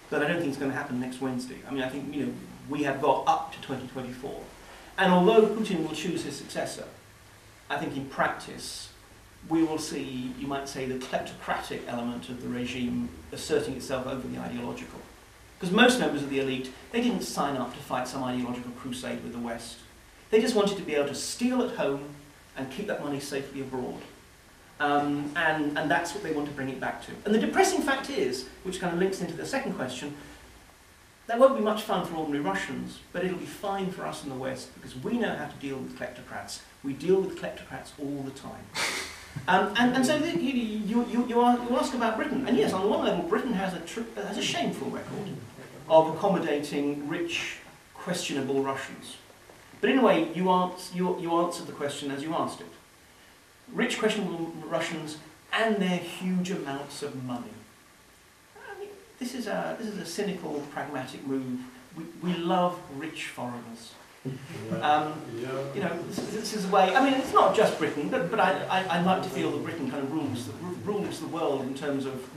but I don't think it's going to happen next Wednesday. I mean, I think, you know, we have got up to 2024. And although Putin will choose his successor, I think in practice, we will see, you might say, the kleptocratic element of the regime asserting itself over the ideological. Because most members of the elite, they didn't sign up to fight some ideological crusade with the West. They just wanted to be able to steal at home and keep that money safely abroad. And that's what they want to bring it back to. And the depressing fact is, which kind of links into the second question, that won't be much fun for ordinary Russians, but it'll be fine for us in the West because we know how to deal with kleptocrats. We deal with kleptocrats all the time. And so you ask about Britain, and yes, on one level, Britain has a shameful record of accommodating rich, questionable Russians. But in a way, you answered the question as you asked it. Rich, questionable Russians and their huge amounts of money. I mean, this is a cynical, pragmatic move. We love rich foreigners. You know, this is a way. I mean, it's not just Britain, but I like to feel that Britain kind of rules the world in terms of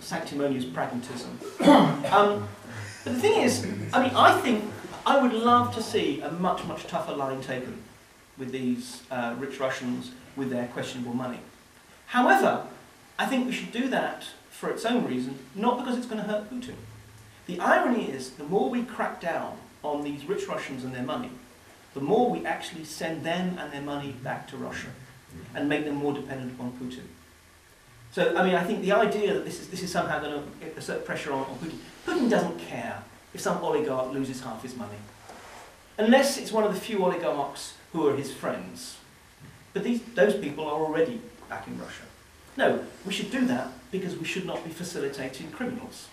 sanctimonious pragmatism. But the thing is, I mean, I think I would love to see a much tougher line taken with these rich Russians with their questionable money. However, I think we should do that for its own reason, not because it's going to hurt Putin. The irony is, the more we crack down on these rich Russians and their money, the more we actually send them and their money back to Russia and make them more dependent upon Putin. So, I mean, I think the idea that this is somehow going to exert pressure on Putin. Putin doesn't care if some oligarch loses half his money, unless it's one of the few oligarchs who are his friends. But those people are already back in Russia. No, we should do that because we should not be facilitating criminals.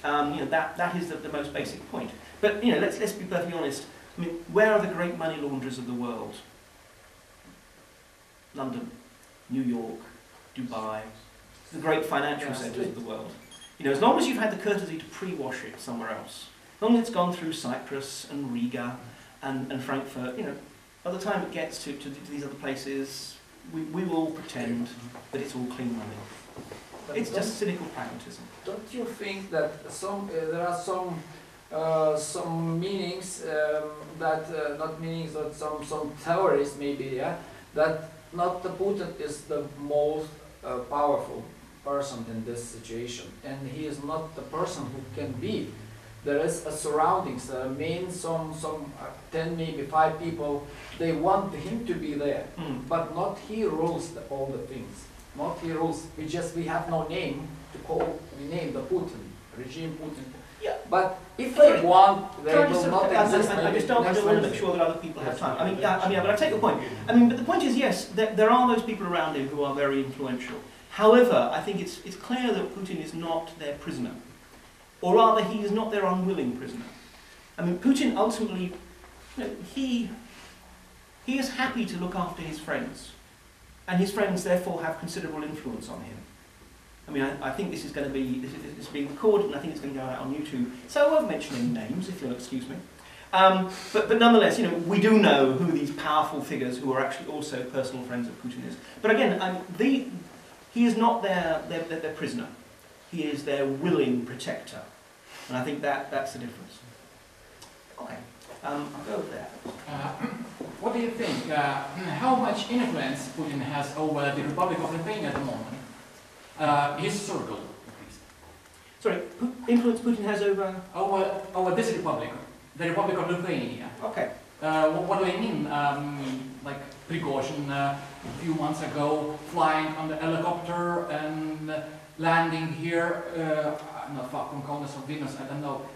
You know, that is the most basic point. But you know, let's be perfectly honest. I mean, where are the great money launderers of the world? London, New York, Dubai, the great financial centres of the world. You know, as long as you've had the courtesy to pre-wash it somewhere else, as long as it's gone through Cyprus and Riga and Frankfurt, you know, by the time it gets to these other places, we will pretend that it's all clean money. But it's just cynical pragmatism. Don't you think that there are some meanings that not meanings, but some theories maybe, yeah, that not the Putin is the most powerful person in this situation, and he is not the person who can be. There is a surroundings, some 10, maybe 5 people, they want him to be there, but not he rules all the things. Not he rules, we have no name to call, we name the Putin, regime Putin. Yeah. But if they want, they will not exist. I just don't want to make sure that other people have time. I mean, but I take your point. I mean, but the point is, yes, there are those people around him who are very influential. However, I think it's clear that Putin is not their prisoner. Or rather, he is not their unwilling prisoner. I mean, Putin ultimately, you know, he is happy to look after his friends. And his friends, therefore, have considerable influence on him. I mean, I think this is going to be, this is being recorded, and I think it's going to go out on YouTube. So I won't mention any names, if you'll excuse me. But nonetheless, you know, we do know who these powerful figures who are actually also personal friends of Putin is. But again, he is not their prisoner. He is their willing protector. And I think that's the difference. Okay, I'll go over there. What do you think? How much influence Putin has over the Republic of Lithuania at the moment? Historical, at least. Sorry, influence Putin has over? Over this republic, the Republic of Lithuania. Okay. What do I mean? Like Prigozhin a few months ago, flying on the helicopter and landing here, not far from Kaunas or Vilnius, I don't know,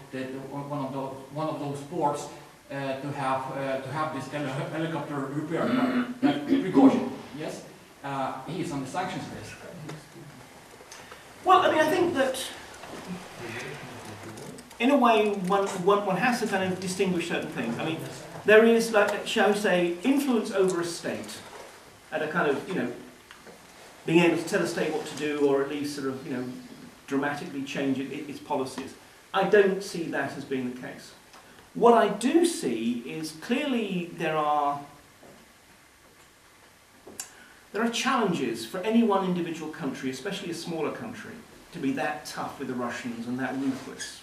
one of those ports to have this helicopter repaired. Like Prigozhin, yes, he is on the sanctions list. Well, I mean, I think that in a way one has to kind of distinguish certain things. I mean, there is, like, shall we say, influence over a state at a kind of, you know, being able to tell a state what to do, or at least sort of, you know, dramatically change its policies. I don't see that as being the case. What I do see is clearly there are challenges for any one individual country, especially a smaller country, to be that tough with the Russians and that ruthless.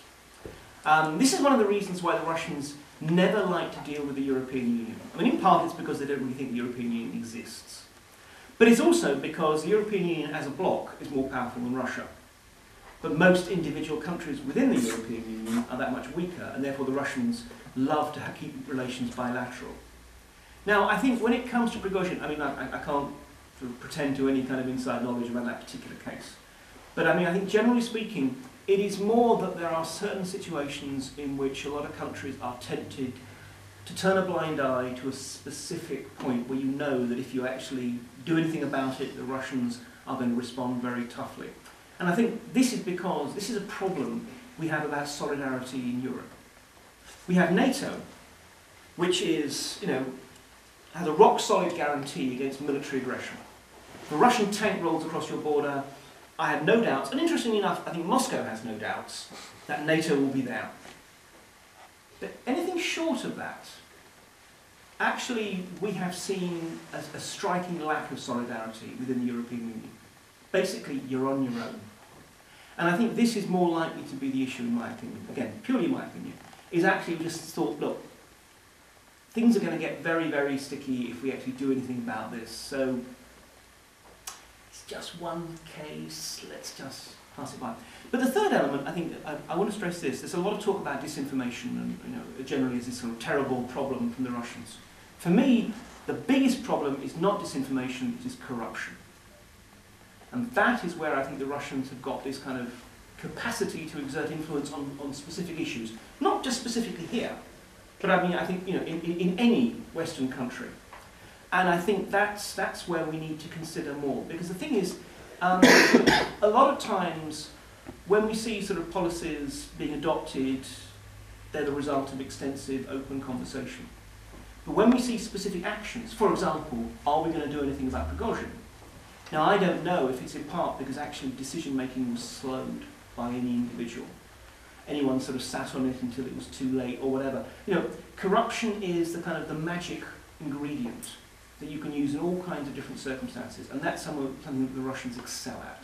This is one of the reasons why the Russians never like to deal with the European Union. I mean, in part it's because they don't really think the European Union exists. But it's also because the European Union as a bloc is more powerful than Russia. But most individual countries within the European Union are that much weaker, and therefore the Russians love to keep relations bilateral. Now, I think when it comes to Prigozhin, I mean, I can't sort of pretend to any kind of inside knowledge about that particular case. But I mean, I think generally speaking, it is more that there are certain situations in which a lot of countries are tempted to turn a blind eye to a specific point where you know that if you actually do anything about it, the Russians are going to respond very toughly. And I think this is because this is a problem we have about solidarity in Europe. We have NATO, which is, has a rock-solid guarantee against military aggression. If a Russian tank rolls across your border, I have no doubts, and interestingly enough, I think Moscow has no doubts, that NATO will be there. But anything short of that, actually we have seen a striking lack of solidarity within the European Union. Basically, you're on your own. And I think this is more likely to be the issue, in my opinion, again, purely my opinion, is actually just thought, look, things are going to get very, very sticky if we actually do anything about this. So it's just one case, let's just pass it by. But the third element, I think, I want to stress this. There's a lot of talk about disinformation and generally as this sort of terrible problem from the Russians. For me, the biggest problem is not disinformation, it is corruption. And that is where I think the Russians have got this kind of capacity to exert influence on specific issues. Not just specifically here, but I mean, I think, in any Western country. And I think that's where we need to consider more. Because the thing is, a lot of times, when we see sort of policies being adopted, they're the result of extensive, open conversation. But when we see specific actions, for example, are we going to do anything about Prigozhin? Now, I don't know if it's in part because actually decision-making was slowed by any individual. Anyone sort of sat on it until it was too late or whatever. Corruption is the kind of the magic ingredient that you can use in all kinds of different circumstances, and that's something that the Russians excel at.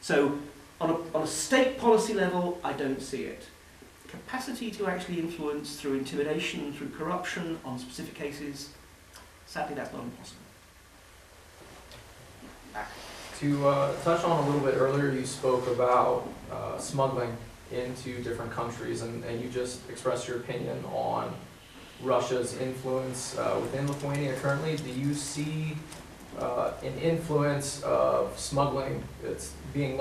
So, on a state policy level, I don't see it. Capacity to actually influence through intimidation, through corruption, on specific cases, sadly that's not impossible. To touch on a little bit earlier, you spoke about smuggling into different countries, and you just expressed your opinion on Russia's influence within Lithuania currently. Do you see an influence of smuggling that's being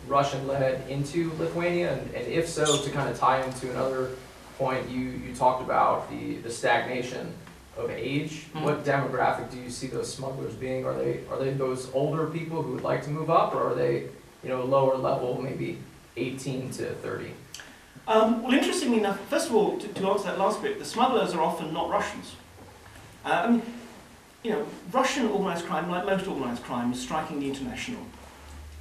Russian-led into Lithuania? And if so, to kind of tie into another point, you talked about the stagnation of age. Mm-hmm. What demographic do you see those smugglers being? Are they those older people who would like to move up, or are they lower level, maybe 18 to 30? Well, interestingly enough, first of all, to answer that last bit, the smugglers are often not Russians. Russian organised crime, like most organised crime, is strikingly international.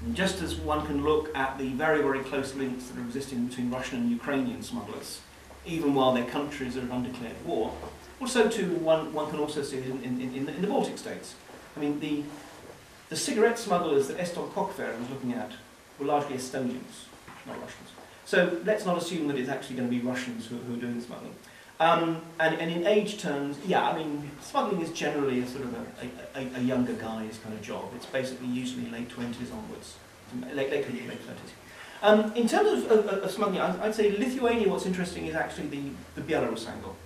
And just as one can look at the very, very close links that are existing between Russian and Ukrainian smugglers, even while their countries are in undeclared war, well, so too one can also see it in the Baltic states. I mean, the cigarette smugglers that Eston Kokver was looking at were largely Estonians, not Russians. So let's not assume that it's actually going to be Russians who are doing the smuggling. And in age terms, yeah, I mean, smuggling is generally a sort of a younger guy's kind of job. It's basically usually late 20s onwards, late 30s. In terms of smuggling, I'd say Lithuania, what's interesting is actually the Belarus angle.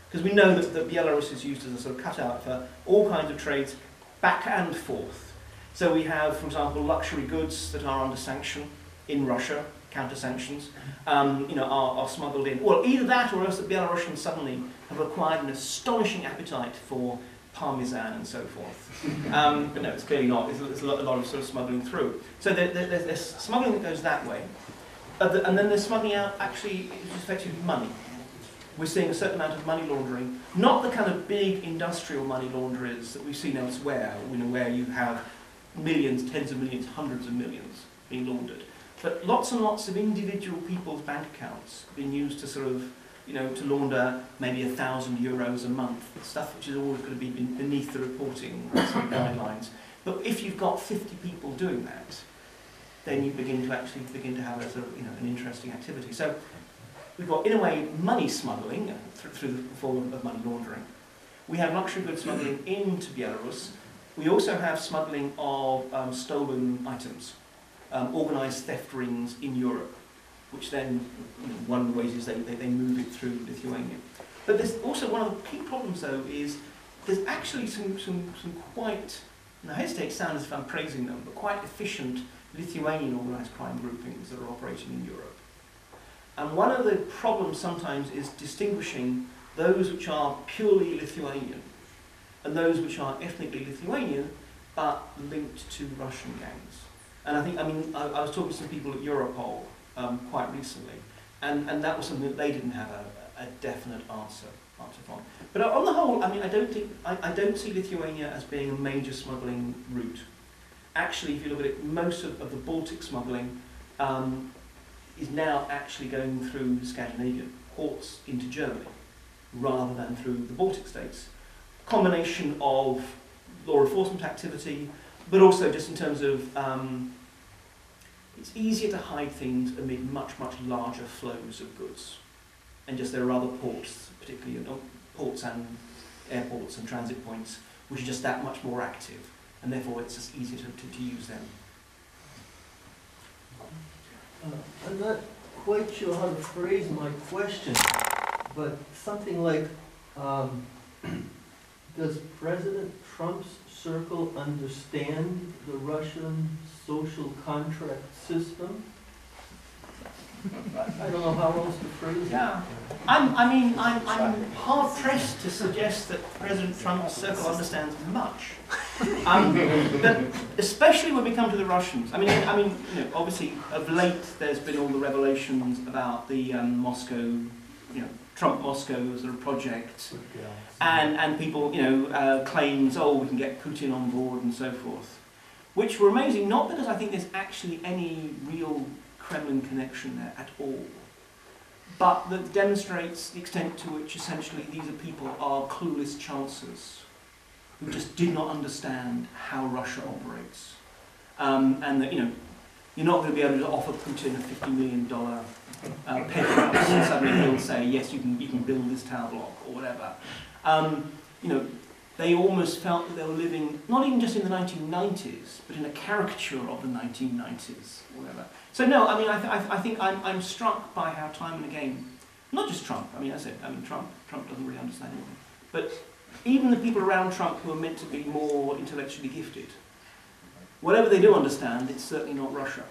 Because we know that Belarus is used as a sort of cutout for all kinds of trades back and forth. So we have, for example, luxury goods that are under sanction in Russia, counter-sanctions, are smuggled in. Well, either that or else the Belarusians suddenly have acquired an astonishing appetite for parmesan and so forth. But no, it's clearly not. There's a lot of sort of smuggling through. So there's smuggling that goes that way. And then there's smuggling out, actually, it's effectively money. We're seeing a certain amount of money laundering, not the kind of big industrial money launderers that we've seen elsewhere, where you have millions, tens of millions, hundreds of millions being laundered. but lots and lots of individual people's bank accounts have been used to sort of, you know, to launder maybe €1,000 a month, stuff which is always going to be beneath the reporting guidelines. But if you've got 50 people doing that, then you begin to have a sort of, you know, an interesting activity. So we've got, in a way, money smuggling through the form of money laundering. We have luxury goods smuggling into Belarus. We also have smuggling of stolen items, organised theft rings in Europe, which then, you know, one of the ways is they move it through Lithuania. But there's also one of the key problems, though, is there's actually some quite, and I hesitate to sound as if I'm praising them, but quite efficient Lithuanian organised crime groupings that are operating in Europe. And one of the problems sometimes is distinguishing those which are purely Lithuanian and those which are ethnically Lithuanian but linked to Russian gangs. And I was talking to some people at Europol quite recently, and that was something that they didn't have a definite answer from. But on the whole, I mean, I don't see Lithuania as being a major smuggling route. Actually, if you look at it, most of the Baltic smuggling is now actually going through Scandinavian ports into Germany, rather than through the Baltic states. Combination of law enforcement activity, but also just in terms of it's easier to hide things amid much larger flows of goods. And just there are other ports, particularly ports and airports and transit points, which are just that much more active, and therefore it's just easier to use them. I'm not quite sure how to phrase my question, but something like, does President Trump's circle understand the Russian social contract system? I don't know how else to phrase it. Yeah, I'm hard pressed to suggest that President Trump's circle understands much. But especially when we come to the Russians. I mean, you know, obviously of late there's been all the revelations about the Moscow, you know, Trump Moscow sort of project, and people, you know, claims, oh, we can get Putin on board and so forth, which were amazing. Not because I think there's actually any real Kremlin connection there at all, but that demonstrates the extent to which essentially these are people are clueless chancers who just did not understand how Russia operates, and that, you know, you're not going to be able to offer Putin a $50 million penthouse and suddenly he'll say, yes, you can build this tower block or whatever. You know, they almost felt that they were living not even just in the 1990s, but in a caricature of the 1990s, or whatever. So no, I mean, I think I'm struck by how time and again, not just Trump. I mean, as I said, Trump doesn't really understand anything, but even the people around Trump who are meant to be more intellectually gifted, whatever they do understand, it's certainly not Russia.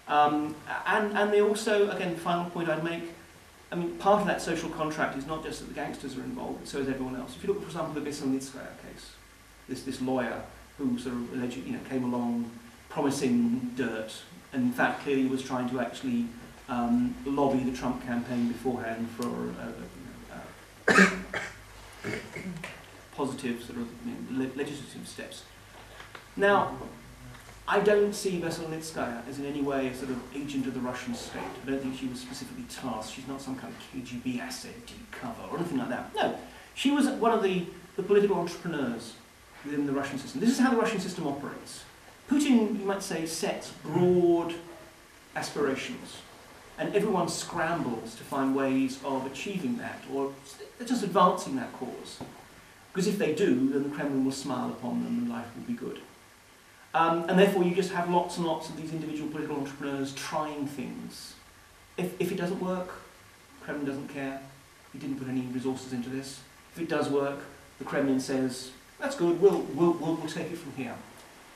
And they also, again, final point I'd make, I mean, part of that social contract is not just that the gangsters are involved, but so is everyone else. If you look, for example, at the Veselnitskaya case, this lawyer who sort of allegedly, you know, came along promising dirt, and in fact clearly was trying to actually lobby the Trump campaign beforehand for positive sort of, you know, legislative steps. Now, I don't see Veselnitskaya as in any way a sort of agent of the Russian state. I don't think she was specifically tasked. She's not some kind of KGB asset, deep cover, or anything like that. No, she was one of the political entrepreneurs within the Russian system. This is how the Russian system operates. Putin, you might say, sets broad aspirations, and everyone scrambles to find ways of achieving that, or just advancing that cause. Because if they do, then the Kremlin will smile upon them and life will be good. And therefore you just have lots and lots of these individual political entrepreneurs trying things. If it doesn't work, the Kremlin doesn't care. He didn't put any resources into this. If it does work, the Kremlin says, that's good, we'll take it from here.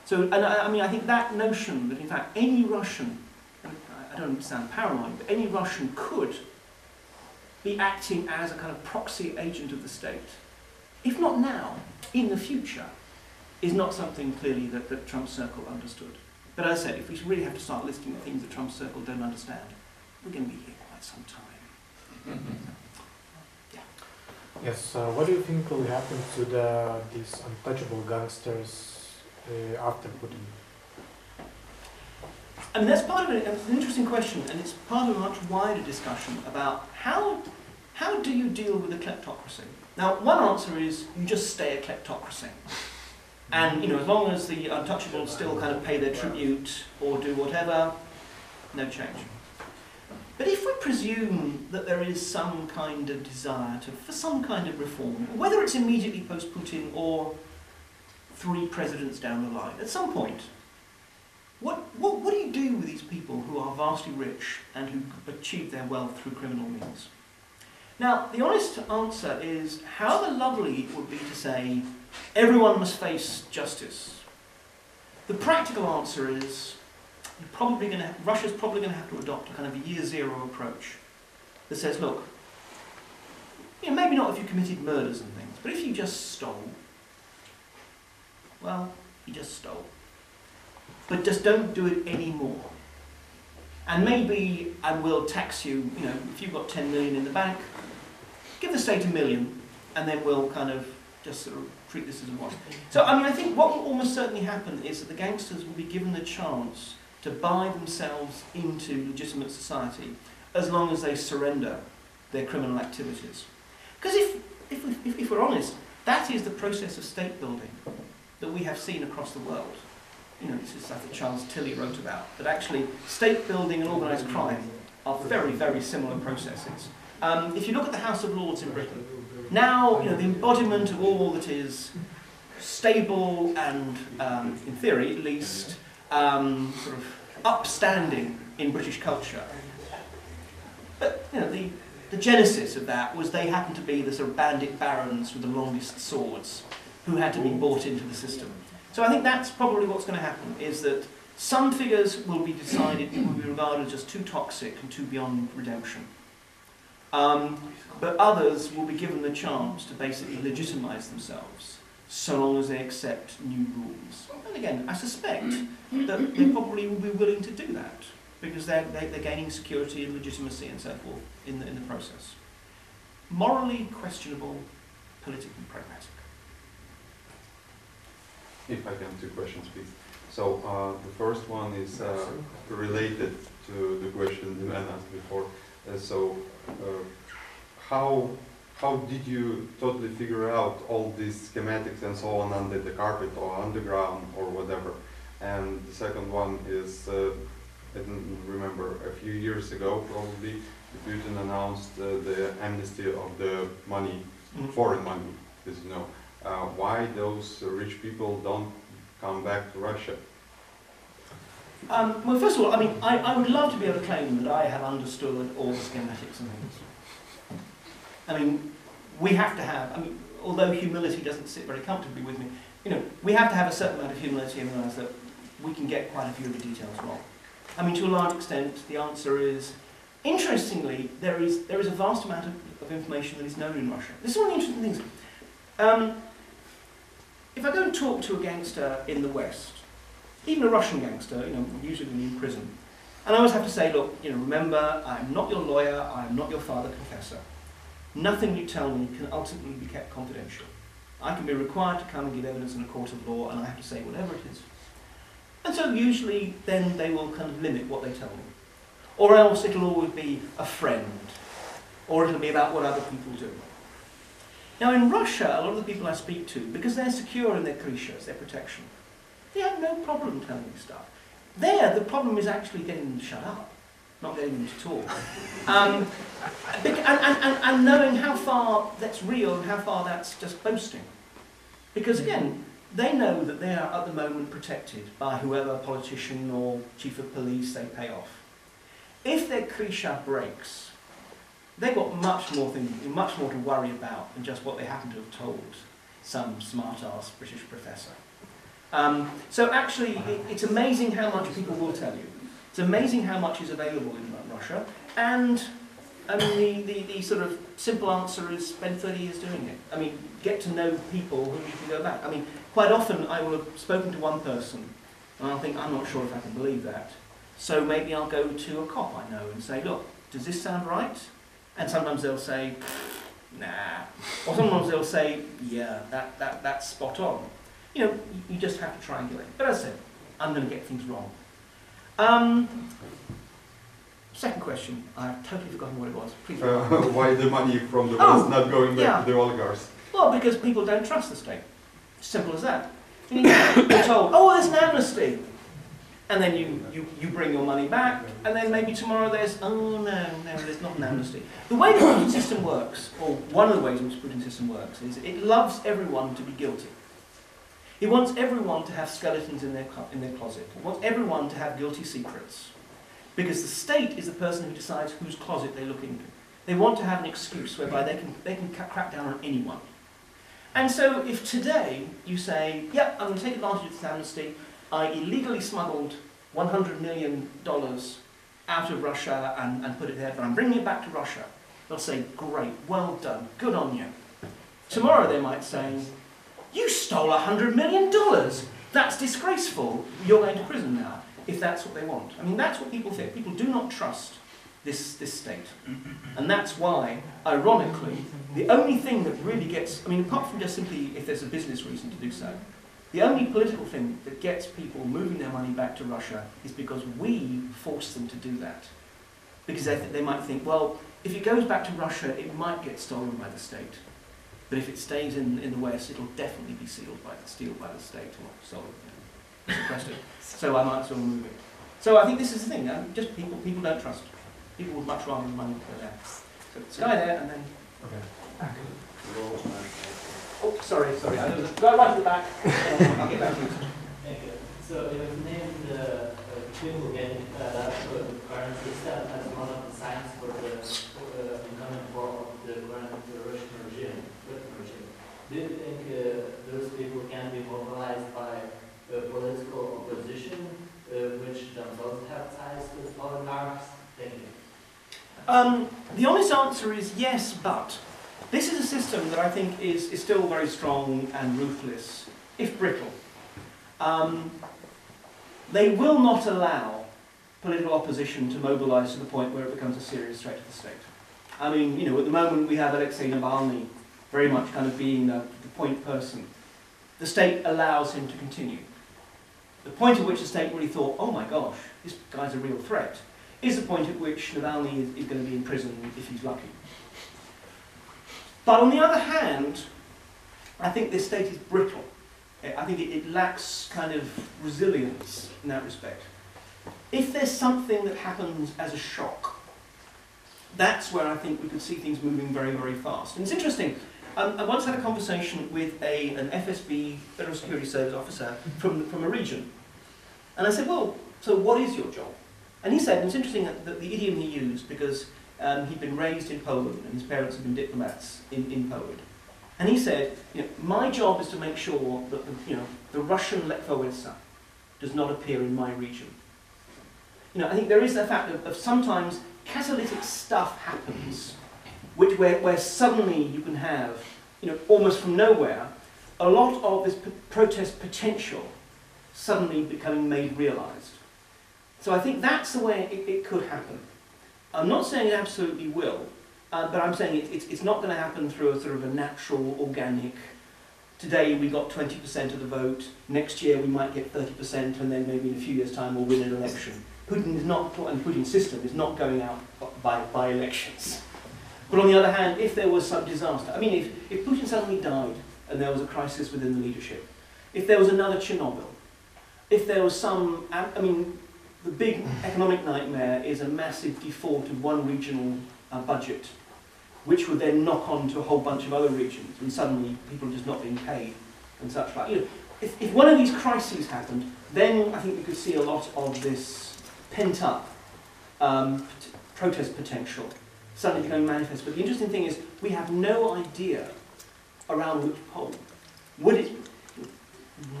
So, and I mean, I think that notion that in fact any Russian, I don't sound paranoid, but any Russian could be acting as a kind of proxy agent of the state, if not now, in the future, is not something clearly that Trump's circle understood. But as I said, if we really have to start listing the things that Trump's circle don't understand, we're going to be here quite some time. Yeah. Yes, what do you think will happen to these untouchable gangsters after Putin? I mean, that's part of it. It's an interesting question, and it's part of a much wider discussion about how do you deal with a kleptocracy? Now, one answer is you just stay a kleptocracy. And, you know, as long as the untouchables still kind of pay their tribute or do whatever, no change. But if we presume that there is some kind of desire for some kind of reform, whether it's immediately post-Putin or 3 presidents down the line, at some point, what do you do with these people who are vastly rich and who achieve their wealth through criminal means? Now, the honest answer is, however lovely it would be to say, everyone must face justice, the practical answer is, Russia's probably going to have to adopt a kind of a year zero approach that says, look, you know, maybe not if you committed murders and things, but if you just stole, well, you just stole. But just don't do it anymore. And maybe I will tax you, you know, if you've got 10 million in the bank, give the state $1 million, and then we'll kind of just sort of treat this as a wash. So, I mean, I think what will almost certainly happen is that the gangsters will be given the chance to buy themselves into legitimate society as long as they surrender their criminal activities. Because if we're honest, that is the process of state building that we have seen across the world. You know, this is stuff that Charles Tilley wrote about, that actually state building and organised crime are very, very similar processes. If you look at the House of Lords in Britain, now, you know, the embodiment of all that is stable and, in theory at least, sort of upstanding in British culture. But, you know, the genesis of that was they happened to be the sort of bandit barons with the longest swords who had to be bought into the system. So I think that's probably what's going to happen, is that some figures will be decided, will be regarded as just too toxic and too beyond redemption. But others will be given the chance to basically legitimise themselves, so long as they accept new rules. And again, I suspect that they probably will be willing to do that, because they're gaining security and legitimacy and so forth in the process. Morally questionable, politically pragmatic. If I can, 2 questions, please. So the first one is related to the question the man asked before. How did you totally figure out all these schematics and so on under the carpet or underground or whatever? And the second one is, I don't remember, a few years ago probably, Putin announced the amnesty of the money, foreign money, as you know. Why those rich people don't come back to Russia? Well, first of all, I mean, I would love to be able to claim that I have understood all the schematics and things. I mean, we have to have, I mean, although humility doesn't sit very comfortably with me, you know, we have to have a certain amount of humility and realize that we can get quite a few of the details wrong. I mean, to a large extent, the answer is, interestingly, there is a vast amount of information that is known in Russia. This is one of the interesting things. If I go and talk to a gangster in the West, even a Russian gangster, you know, usually in prison, and I always have to say, look, you know, remember, I am not your lawyer, I am not your father confessor. Nothing you tell me can ultimately be kept confidential. I can be required to come and give evidence in a court of law, and I have to say whatever it is. And so usually then they will kind of limit what they tell me. Or else it'll always be a friend, or it'll be about what other people do. Now in Russia, a lot of the people I speak to, because they're secure in their krishas, their protection, they have no problem telling me stuff. There, the problem is actually getting them to shut up, not getting them to talk. And knowing how far that's real and how far that's just boasting. Because again, they know that they are at the moment protected by whoever politician or chief of police they pay off. If their krisha breaks, they've got much more to worry about than just what they happen to have told some smart-ass British professor. So actually, it's amazing how much people will tell you. It's amazing how much is available in Russia, and I mean, the sort of simple answer is spend 30 years doing it. I mean, get to know people who you can go back. I mean, quite often I will have spoken to one person, and I'll think, I'm not sure if I can believe that. So maybe I'll go to a cop I know and say, look, does this sound right? And sometimes they'll say, nah. Or sometimes they'll say, yeah, that's spot on. You know, you just have to triangulate. But as I said, I'm going to get things wrong. Second question. I've totally forgotten what it was. Please. Why the money from the West not going back to the oligarchs? Well, because people don't trust the state. Simple as that. You're told, oh, there's an amnesty. And then you bring your money back, and then maybe tomorrow there's, oh no, there's not an amnesty. The way the Putin system works, or one of the ways in which the Putin system works, is it loves everyone to be guilty. It wants everyone to have skeletons in their closet. It wants everyone to have guilty secrets. Because the state is the person who decides whose closet they look into. They want to have an excuse whereby they can crack down on anyone. And so if today you say, yep, I'm going to take advantage of this amnesty, I illegally smuggled $100 million out of Russia and put it there, but I'm bringing it back to Russia. They'll say, great, well done, good on you. Tomorrow they might say, you stole $100 million. That's disgraceful. You're going to prison now, if that's what they want. I mean, that's what people think. People do not trust this state. And that's why, ironically, the only thing that really gets, I mean, apart from just simply if there's a business reason to do so, the only political thing that gets people moving their money back to Russia is because we force them to do that. Because they might think, well, if it goes back to Russia, it might get stolen by the state. But if it stays in the West, it'll definitely be sealed by the state or sold, sequestered. So I might as well move it. So I think this is the thing. Just people don't trust. People would much rather the money go there. So this guy there, and then. Okay. Oh, sorry. I know go right to the back. I'll get back to you. Thank you. So you have named the organic current system as one of the signs for the incoming fall of the current Russian regime. Do you think those people can be mobilized by political opposition, which themselves have ties with oligarchs? Thank you. The honest answer is yes, but this is a system that I think is still very strong and ruthless, if brittle. They will not allow political opposition to mobilize to the point where it becomes a serious threat to the state. I mean, at the moment we have Alexei Navalny very much kind of being the point person. The state allows him to continue. The point at which the state really thought, oh my gosh, this guy's a real threat, is the point at which Navalny is going to be in prison if he's lucky. But on the other hand, I think this state is brittle. I think it lacks kind of resilience in that respect. If there's something that happens as a shock, that's where I think we could see things moving very, very fast. And it's interesting. I once had a conversation with an FSB, Federal Security Service officer, from a region. And I said, well, so what is your job? And he said, and it's interesting that the idiom he used, because he'd been raised in Poland and his parents had been diplomats in Poland. And he said, my job is to make sure that the Russian Lech Wałęsa does not appear in my region. I think there is the fact of sometimes catalytic stuff happens, where suddenly you can have, almost from nowhere, a lot of this protest potential suddenly becoming made realised. So I think that's the way it could happen. I'm not saying it absolutely will, but I'm saying it's not going to happen through a sort of a natural, organic, today we got 20% of the vote, next year we might get 30%, and then maybe in a few years' time we'll win an election. Putin is not, and Putin's system is not going out by elections. But on the other hand, if there was some disaster, I mean, if Putin suddenly died and there was a crisis within the leadership, if there was another Chernobyl, if there was some, I mean, the big economic nightmare is a massive default of one regional budget, which would then knock on to a whole bunch of other regions, and suddenly people are just not being paid and such like. If one of these crises happened, then I think we could see a lot of this pent-up protest potential suddenly becoming manifest. But the interesting thing is, we have no idea around which pole. Would it,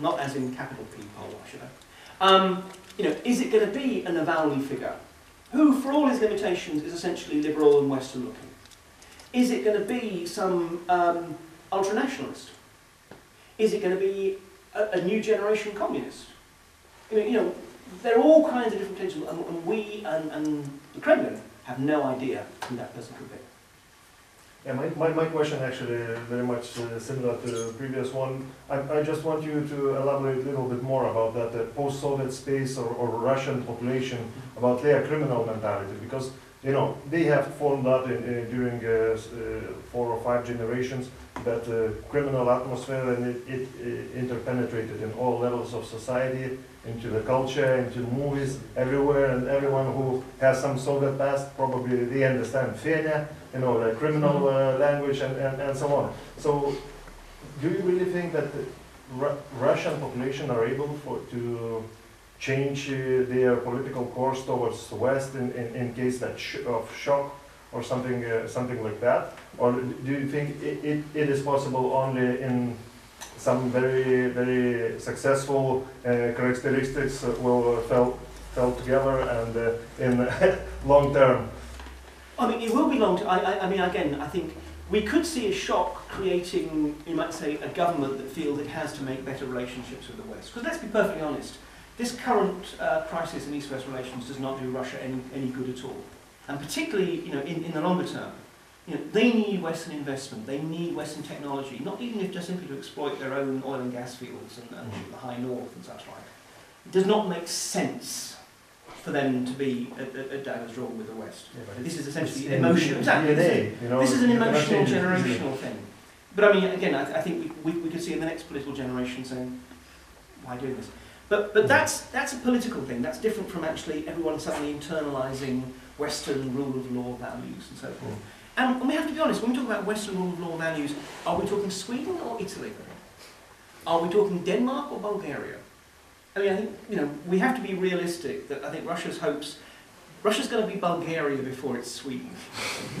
not as in capital P pole, should I? Is it going to be a Navalny figure, who, for all his limitations, is essentially liberal and Western-looking? Is it going to be some ultranationalist? Is it going to be a new generation communist? There are all kinds of different potentials, and we and the Kremlin have no idea who that person could be. Yeah, my question actually very much similar to the previous one. I just want you to elaborate a little bit more about that post-Soviet space or Russian population, about their criminal mentality, because you know they have formed up during 4 or 5 generations that criminal atmosphere, and it interpenetrated in all levels of society, into the culture, into the movies, everywhere, and everyone who has some Soviet past probably they understand Fenya, you know, the criminal language and so on. So, do you really think that the Russian population are able to change their political course towards the West in case that of shock or something something like that? Or do you think it is possible only in some very successful characteristics will fell together and in long term? I mean, it will be long. I mean, again, I think we could see a shock creating, you might say, a government that feels it has to make better relationships with the West. Because let's be perfectly honest, this current crisis in East-West relations does not do Russia any good at all. And particularly, you know, in the longer term, you know, they need Western investment, they need Western technology, not even if just simply to exploit their own oil and gas fields and the high north and such like. It does not make sense for them to be at daggers drawn with the West. Yeah, this is essentially emotional. Exactly. You know, this is an emotional, generational thing. But I mean, again, I think we could see in the next political generation saying, why do this? But that's a political thing. That's different from actually everyone suddenly internalising Western rule of law values and so forth. And we have to be honest, when we talk about Western rule of law values, are we talking Sweden or Italy? Are we talking Denmark or Bulgaria? I mean, I think, you know, we have to be realistic that I think Russia's going to be Bulgaria before it's Sweden.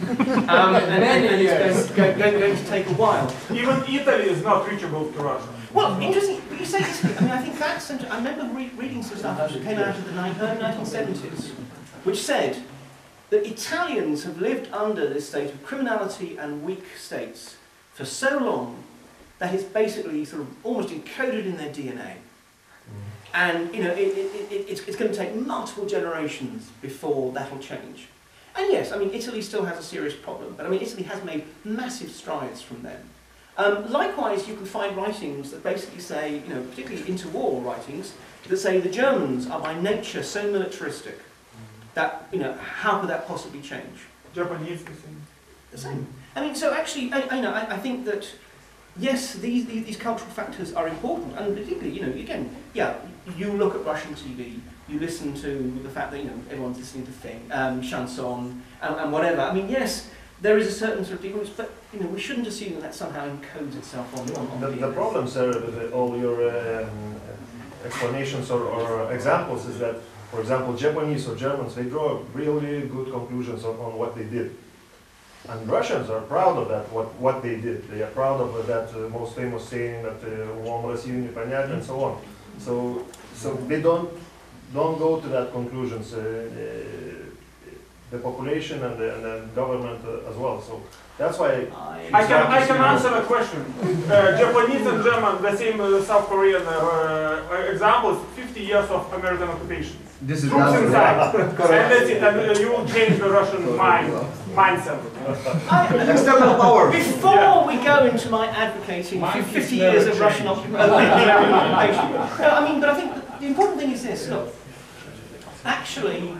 And then it's going to take a while. Even Italy is not reachable to Russia. Well, interesting, but you say this, I mean, I think that's, I remember reading some stuff that came out of the 1970s, which said that Italians have lived under this state of criminality and weak states for so long that it's basically sort of almost encoded in their DNA. And you know, it's going to take multiple generations before that'll change. And yes, I mean, Italy still has a serious problem, but I mean, Italy has made massive strides from then. Likewise, you can find writings that basically say, you know, particularly interwar writings, that say the Germans are by nature so militaristic that, you know, how could that possibly change? Japanese, the same. The same. I mean, so actually, I think that, yes, these cultural factors are important, and particularly, you know, again, yeah, you look at Russian TV, you listen to the fact that, you know, everyone's listening to chanson and whatever. I mean, yes, there is a certain sort of difference, but, you know, we shouldn't assume that that somehow encodes itself on the problem, sir, with all your explanations or examples is that, for example, Japanese or Germans, they draw really good conclusions on what they did. And Russians are proud of that, what they did. They are proud of that most famous saying that "Вам Россию не понять" and so on. So they don't go to that conclusions. The population and the government as well. So that's why I can answer a question. Japanese and German, the same South Korean examples. 50 years of American occupation. This is troops inside, and that's it. And you will change the Russian mindset. External power. Before we go into my advocating 50 years of Russian occupation, I mean, but I think the important thing is this. Look, actually,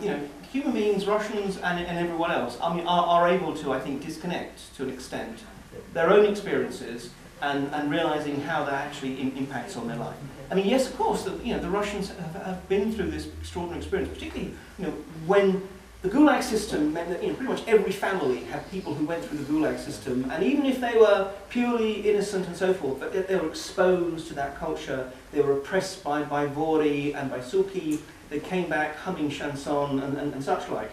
you know, human beings, Russians and everyone else, I mean, are able to, I think, disconnect to an extent their own experiences and realizing how that actually impacts on their life. I mean, yes, of course, you know, the Russians have been through this extraordinary experience, particularly, you know, when the Gulag system meant that, you know, pretty much every family had people who went through the Gulag system, and even if they were purely innocent and so forth, but they were exposed to that culture, they were oppressed by Vory and by Suki, they came back humming chanson and such like,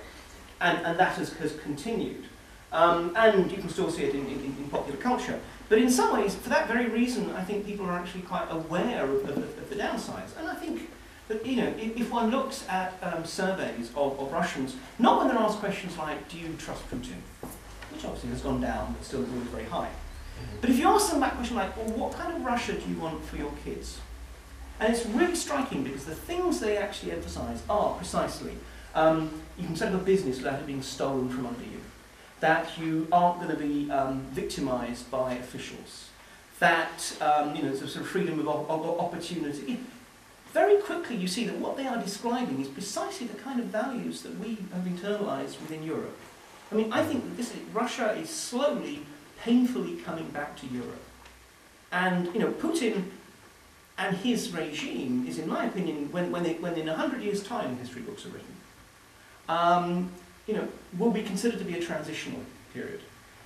and that has continued. And you can still see it in popular culture. But in some ways, for that very reason, I think people are actually quite aware of the downsides. And I think that, you know, if one looks at surveys of Russians, not when they're asked questions like, do you trust Putin? Which obviously has gone down, but still is always very high. But if you ask them that question like, well, what kind of Russia do you want for your kids? And it's really striking because the things they actually emphasise are precisely, you can set up a business without it being stolen from under you. that you aren't going to be victimized by officials, that there's a sort of freedom of opportunity. Very quickly you see that what they are describing is precisely the kind of values that we have internalized within Europe. I mean, I think that Russia is slowly, painfully coming back to Europe. And, Putin and his regime is, in my opinion, when in 100 years' time history books are written, will be considered to be a transitional period.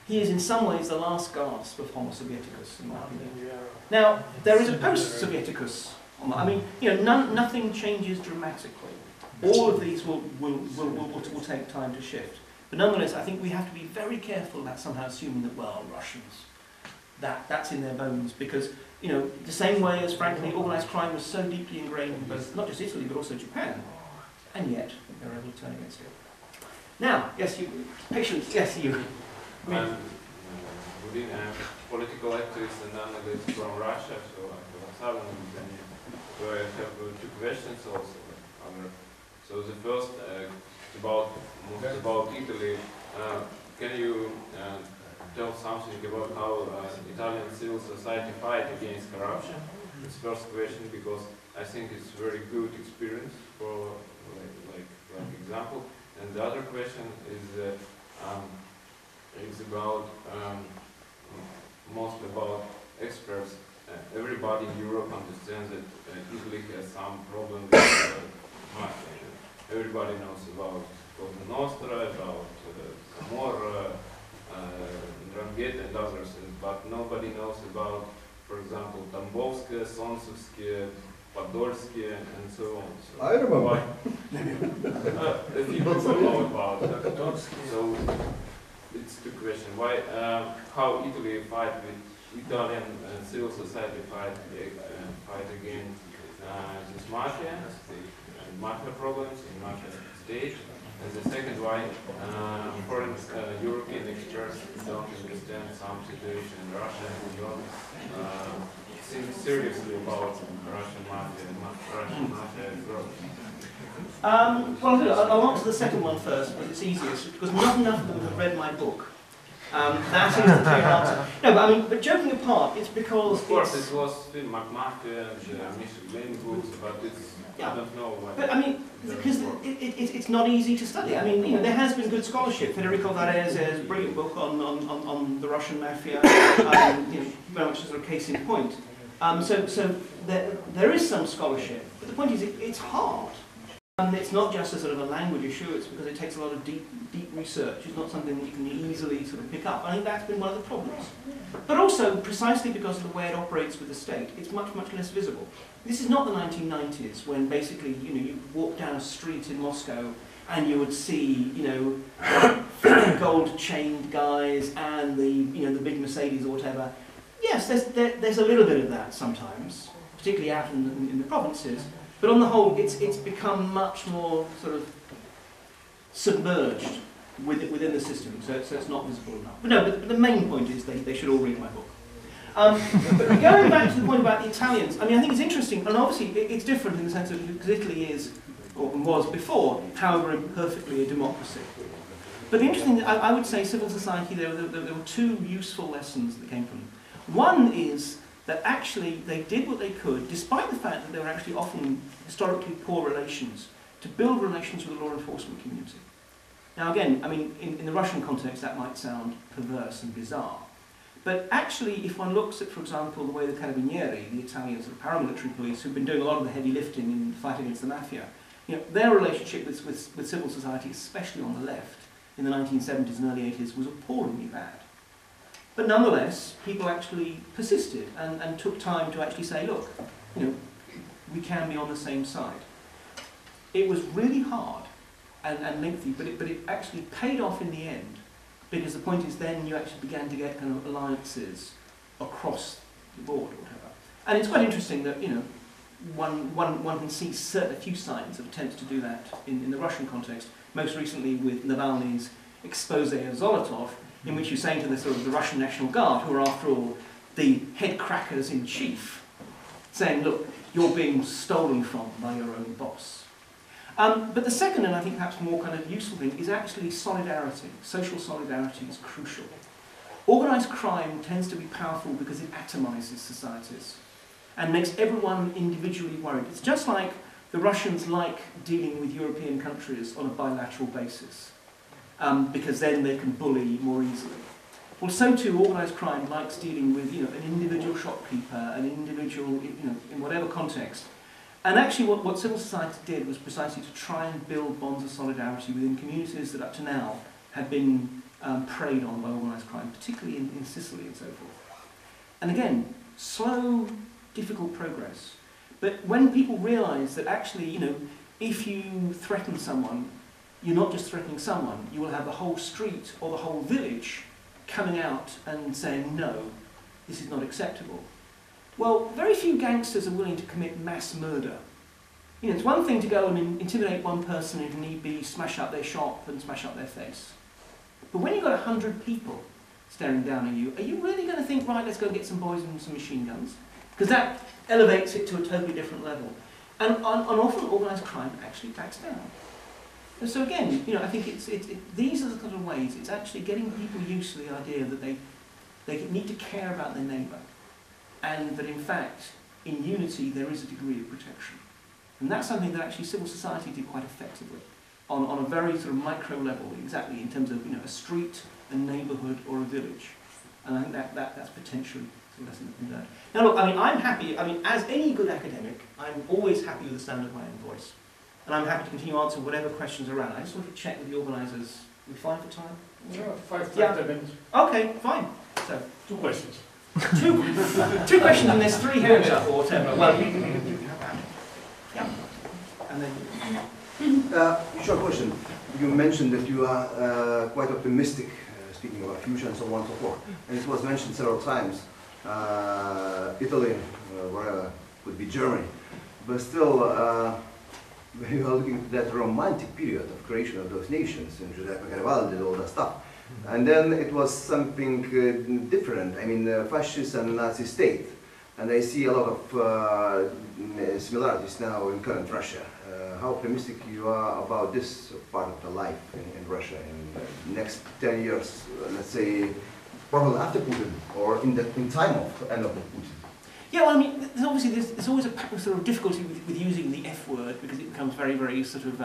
He is in some ways the last gasp of Homo Sovieticus, in my opinion. Now, there is a post-Sovieticus. I mean, nothing changes dramatically. All of these will take time to shift. But nonetheless, I think we have to be very careful about somehow assuming that, well, Russians, that's in their bones, because, the same way as, frankly, organised crime was so deeply ingrained in both, not just Italy, but also Japan, and yet they're able to turn against it. Now, yes, you, patience, yes, you. Within political activists and analysts from Russia, so I have two questions also. So the first about Italy. Can you tell something about how Italian civil society fight against corruption? It's the first question, because I think it's a very good experience for like example. And the other question is about mostly about experts. Everybody in Europe understands that Italy has some problem with mafia. Everybody knows about Cosa Nostra, about Camorra, Drangheta and others, but nobody knows about, for example, Tambovskaya, Sonsovskaya, Podolskaya, and so on. So I remember. A few people know about it. So it's the question: why, how Italy fight with Italian civil society fight against this mafia and mafia problems in mafia state? And the second, why foreign European experts don't understand some situation in Russia and don't think seriously about Russian mafia and Russian mafia growth? Well, I'll answer the second one first, but it's easiest, because not enough of them have read my book. That is the clear answer. No, but joking apart, it's because... Of course, it was Mafia and Michel Lane books, but it's... Yeah. I don't know why. But because it's not easy to study. There has been good scholarship. Federico Varese a brilliant book on the Russian mafia, very much a sort of case in point. So there is some scholarship, but the point is it's hard. It's not just a sort of a language issue, it's because it takes a lot of deep research. It's not something that you can easily sort of pick up. I think that's been one of the problems. But also, precisely because of the way it operates with the state, it's much less visible. This is not the 1990s, when basically, you walk down a street in Moscow and you would see, gold-chained guys and the big Mercedes or whatever. Yes, there's a little bit of that sometimes, particularly out in the provinces. But on the whole, it's become much more sort of submerged within the system, so it's not visible enough. But no, but the main point is they should all read my book. But going back to the point about the Italians, I think it's interesting, and obviously it's different in the sense that because Italy is, or was before, however imperfectly, a democracy. But the interesting, I would say civil society, there were two useful lessons that came from them. One is that actually they did what they could, despite the fact that there were actually often historically poor relations, to build relations with the law enforcement community. Now again, in the Russian context that might sound perverse and bizarre, but actually if one looks at, for example, the way the Carabinieri, the Italian sort of paramilitary police, who've been doing a lot of the heavy lifting in the fight against the mafia, their relationship with civil society, especially on the left, in the 1970s and early 80s, was appallingly bad. But nonetheless, people actually persisted and took time to actually say, look, we can be on the same side. It was really hard and lengthy, but it actually paid off in the end, because the point is then you actually began to get kind of alliances across the board or whatever. And it's quite interesting that, one can see a few signs of attempts to do that in the Russian context, most recently with Navalny's expose of Zolotov, in which you're saying to the Russian National Guard, who are after all the head crackers in chief, saying, look, you're being stolen from by your own boss. But the second, and I think perhaps more kind of useful thing, is actually solidarity. Social solidarity is crucial. Organised crime tends to be powerful because it atomizes societies and makes everyone individually worried. It's just like the Russians like dealing with European countries on a bilateral basis, because then they can bully more easily. Well, so too, organised crime likes dealing with, an individual shopkeeper, an individual, in whatever context. And actually what civil society did was precisely to try and build bonds of solidarity within communities that up to now had been preyed on by organised crime, particularly in Sicily and so forth. And again, slow, difficult progress. But when people realise that actually, if you threaten someone, you're not just threatening someone, you will have the whole street or the whole village coming out and saying, no, this is not acceptable. Well, very few gangsters are willing to commit mass murder. It's one thing to go and intimidate one person if need be, smash up their shop and smash up their face. But when you've got 100 people staring down at you, are you really going to think, right, let's go get some boys and some machine guns? Because that elevates it to a totally different level. And often organised crime actually backs down. And so again, I think these are the kind of ways, it's actually getting people used to the idea that they need to care about their neighbour. And that in fact, in unity, there is a degree of protection. And that's something that actually civil society did quite effectively, on a very sort of micro level, exactly, in terms of a street, a neighbourhood, or a village. And I think that's potentially a lesson that can be learned. Now look, I'm happy, as any good academic, I'm always happy with the sound of my own voice. And I'm happy to continue answering whatever questions are around. I just want to check with the organisers. Are we fine for time? Yeah, 5 minutes. Okay, fine. So 2 questions. Two questions and there's 3 hands up or whatever. Well, yeah. And then Short question. You mentioned that you are quite optimistic, speaking about future and so on and so forth. And it was mentioned several times. Italy, wherever, could be Germany. But still, when you are looking at that romantic period of creation of those nations, and Giuseppe Garibaldi, all that stuff, and then it was something different, fascist and Nazi state. And I see a lot of similarities now in current Russia. How optimistic you are about this part of the life in Russia in the next 10 years, let's say, probably after Putin, or in time of end of Putin? Yeah, well, there's always a sort of difficulty with using the F word because it becomes very, very sort of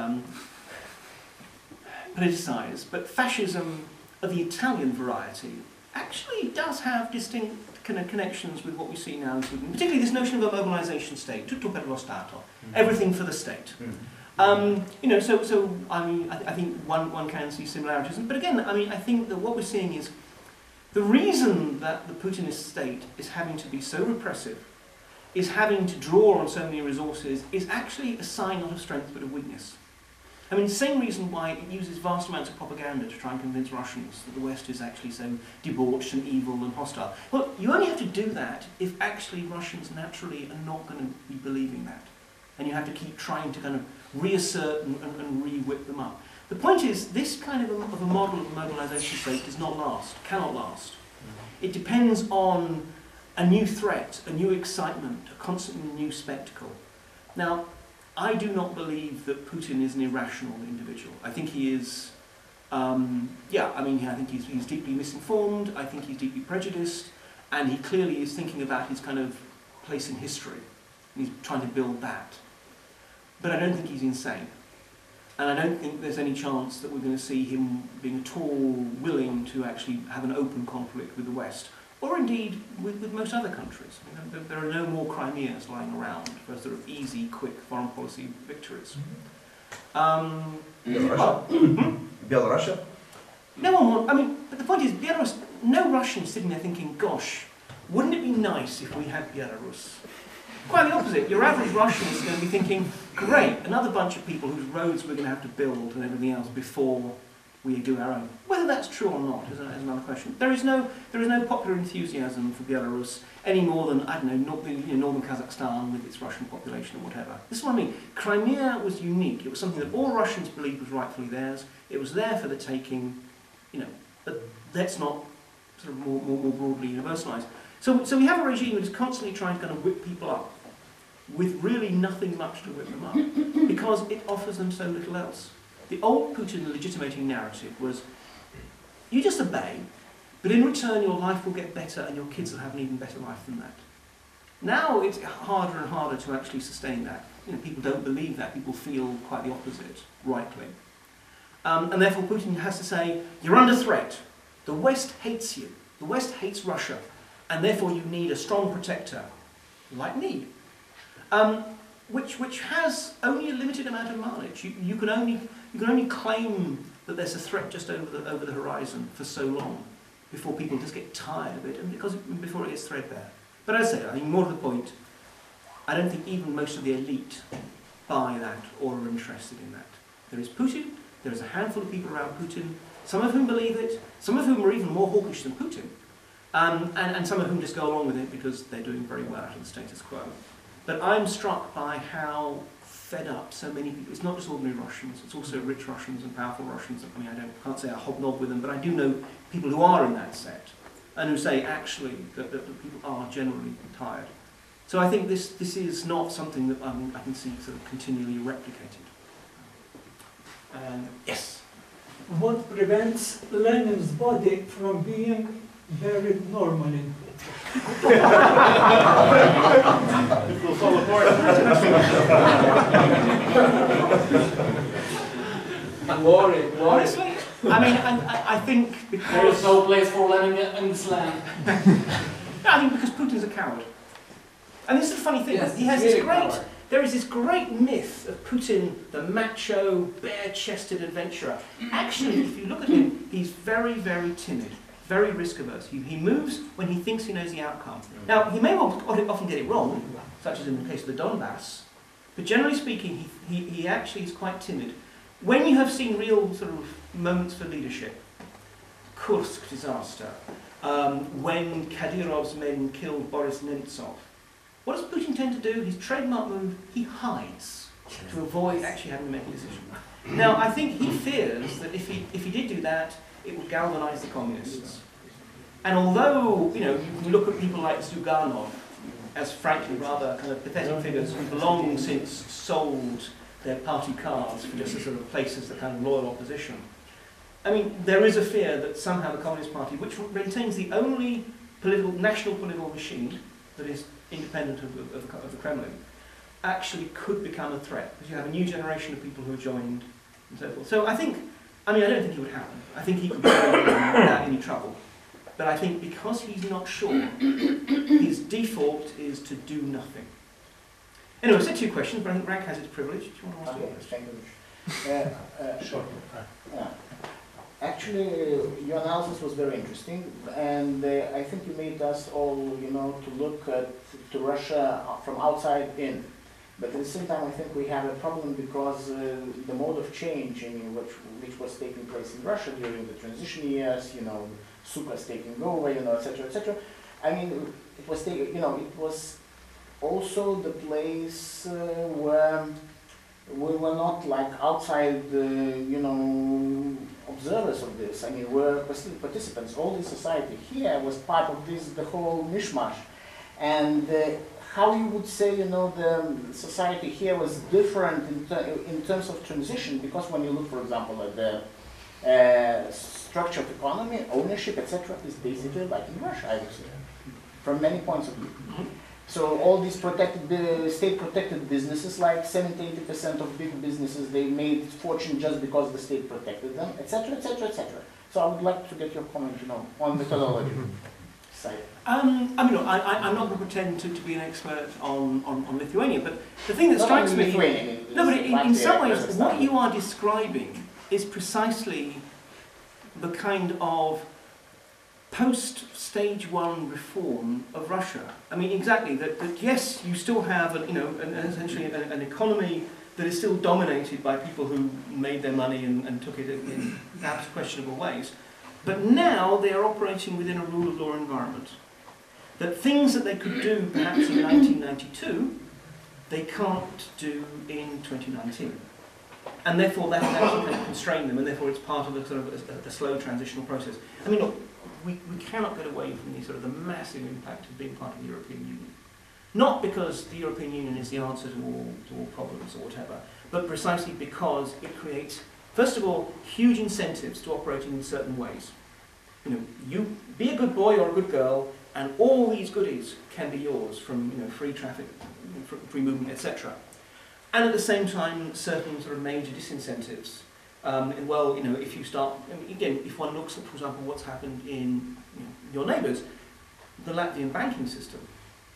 politicised. But fascism of the Italian variety actually does have distinct kind of connections with what we see now in Sweden, particularly this notion of a mobilisation state, tutto per lo Stato, everything for the state. I think one can see similarities. But again, I think that what we're seeing is the reason that the Putinist state is having to be so repressive, is having to draw on so many resources, is actually a sign not of strength but of weakness. The same reason why it uses vast amounts of propaganda to try and convince Russians that the West is actually so debauched and evil and hostile. Well, you only have to do that if actually Russians naturally are not going to be believing that. And you have to keep trying to kind of reassert and re-whip them up. The point is, this kind of a model of mobilisation state does not last, cannot last. It depends on a new threat, a new excitement, a constantly new spectacle. Now, I do not believe that Putin is an irrational individual. I think he is, I think he's deeply misinformed, I think he's deeply prejudiced, and he clearly is thinking about his kind of place in history. And he's trying to build that. But I don't think he's insane. And I don't think there's any chance that we're going to see him being at all willing to actually have an open conflict with the West, or indeed with most other countries. There are no more Crimeas lying around for sort of easy, quick foreign policy victories. Belarus? No one wants, but the point is, Belarus, no Russian sitting there thinking, gosh, wouldn't it be nice if we had Belarus? Quite the opposite. Your average Russian is going to be thinking, great, another bunch of people whose roads we're going to have to build and everything else before we do our own. Whether that's true or not is another question. There is no popular enthusiasm for Belarus any more than, I don't know, northern Kazakhstan with its Russian population or whatever. This is what I mean. Crimea was unique. It was something that all Russians believed was rightfully theirs. It was there for the taking, but let's not sort of more broadly universalise. So we have a regime that is constantly trying to kind of whip people up. with really nothing much to whip them up, because it offers them so little else. The old Putin legitimating narrative was, you just obey, but in return your life will get better and your kids will have an even better life than that. Now it's harder and harder to actually sustain that. You know, people don't believe that, people feel quite the opposite, rightly. And therefore Putin has to say, you're under threat. The West hates you. The West hates Russia. And therefore you need a strong protector, like me. Which has only a limited amount of mileage. You can only claim that there's a threat just over the horizon for so long before people just get tired of it, and before it gets threadbare. But as I say, I think more to the point, I don't think even most of the elite buy that or are interested in that. There is Putin, there is a handful of people around Putin, some of whom believe it, some of whom are even more hawkish than Putin, and some of whom just go along with it because they're doing very well out of the status quo. But I'm struck by how fed up so many people, it's not just ordinary Russians, it's also rich Russians and powerful Russians. I mean, can't say I hobnob with them, but I do know people who are in that set, and who say actually that people are generally tired. So I think this is not something that I can see sort of continually replicated. Yes? What prevents Lenin's body from being buried normally? It will fall apart. Vory. Honestly, I mean, I think because... There is no place for Lenin in this land. I think because Putin's a coward. And this is the funny thing, Yes, he has really this great... coward. There is this great myth of Putin, the macho, bare-chested adventurer. Actually, if you look at him, he's very, very timid, very risk-averse. He moves when he thinks he knows the outcome. Now, he may often get it wrong, such as in the case of the Donbass, but generally speaking, he actually is quite timid. When you have seen real sort of moments for leadership, Kursk disaster, when Kadyrov's men killed Boris Nemtsov, what does Putin tend to do? His trademark move, he hides to avoid actually having to make a decision. Now, I think he fears that if he did do that, it would galvanize the communists. And although, you know, you look at people like Zyuganov as frankly rather kind of pathetic figures who've long since sold their party cards for just a sort of place as the kind of loyal opposition. I mean, there is a fear that somehow the Communist Party, which retains the only national political machine that is independent of the Kremlin, actually could become a threat, because you have a new generation of people who have joined and so forth. So I don't think it would happen. I think he could go without any trouble. But I think because he's not sure, his default is to do nothing. Anyway, I said two questions, but I think Rank has its privilege. Do you want to ask Okay, thank you. Sure. Actually, your analysis was very interesting, and I think you made us all, you know, to look to Russia from outside in. But at the same time, I think we have a problem because the mode of change, which was taking place in Russia during the transition years, you know, Sukas taking over, you know, etc., etc. I mean, it was also the place where we were not like outside, you know, observers of this. I mean, we're participants. All the society here was part of this, the whole mishmash. And how you would say, you know, the society here was different in terms of transition, because when you look, for example, at the structure of economy, ownership, etc., is basically like in Russia, I would say, from many points of view. So all these state-protected businesses, like 70–80% of big businesses, they made fortune just because the state protected them, etc., etc., etc. So I would like to get your comment, you know, on methodology side. I mean, look, I'm not going to pretend to be an expert on Lithuania, but the thing that strikes me... No, but in some ways, what you are describing is precisely the kind of post-stage one reform of Russia. I mean, exactly, that yes, you still have, essentially an economy that is still dominated by people who made their money and took it in perhaps questionable ways. But now they are operating within a rule of law environment. That things that they could do perhaps in 1992, they can't do in 2019. And therefore that actually kind of constrain them, and therefore it's part of a sort of a slow transitional process. I mean, look, we cannot get away from the sort of the massive impact of being part of the European Union. Not because the European Union is the answer to all problems or whatever, but precisely because it creates, first of all, huge incentives to operating in certain ways. You know, you be a good boy or a good girl, and all these goodies can be yours, from free traffic, free movement, etc. And at the same time, certain sort of major disincentives. Well, if you start, again, if one looks at, for example, what's happened in your neighbours, the Latvian banking system,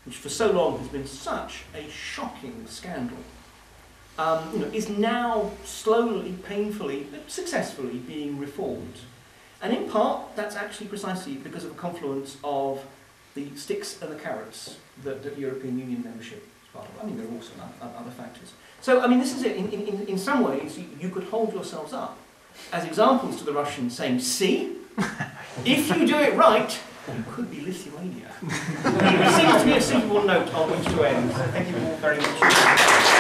which for so long has been such a shocking scandal, is now slowly, painfully, but successfully being reformed. And in part, that's actually precisely because of a confluence of the sticks and the carrots that European Union membership is part of. I mean, there are also other factors. So, I mean, this is it. In some ways, you could hold yourselves up as examples to the Russians saying, see, if you do it right, you could be Lithuania. It seems to be a suitable note on which to end. Thank you all very much.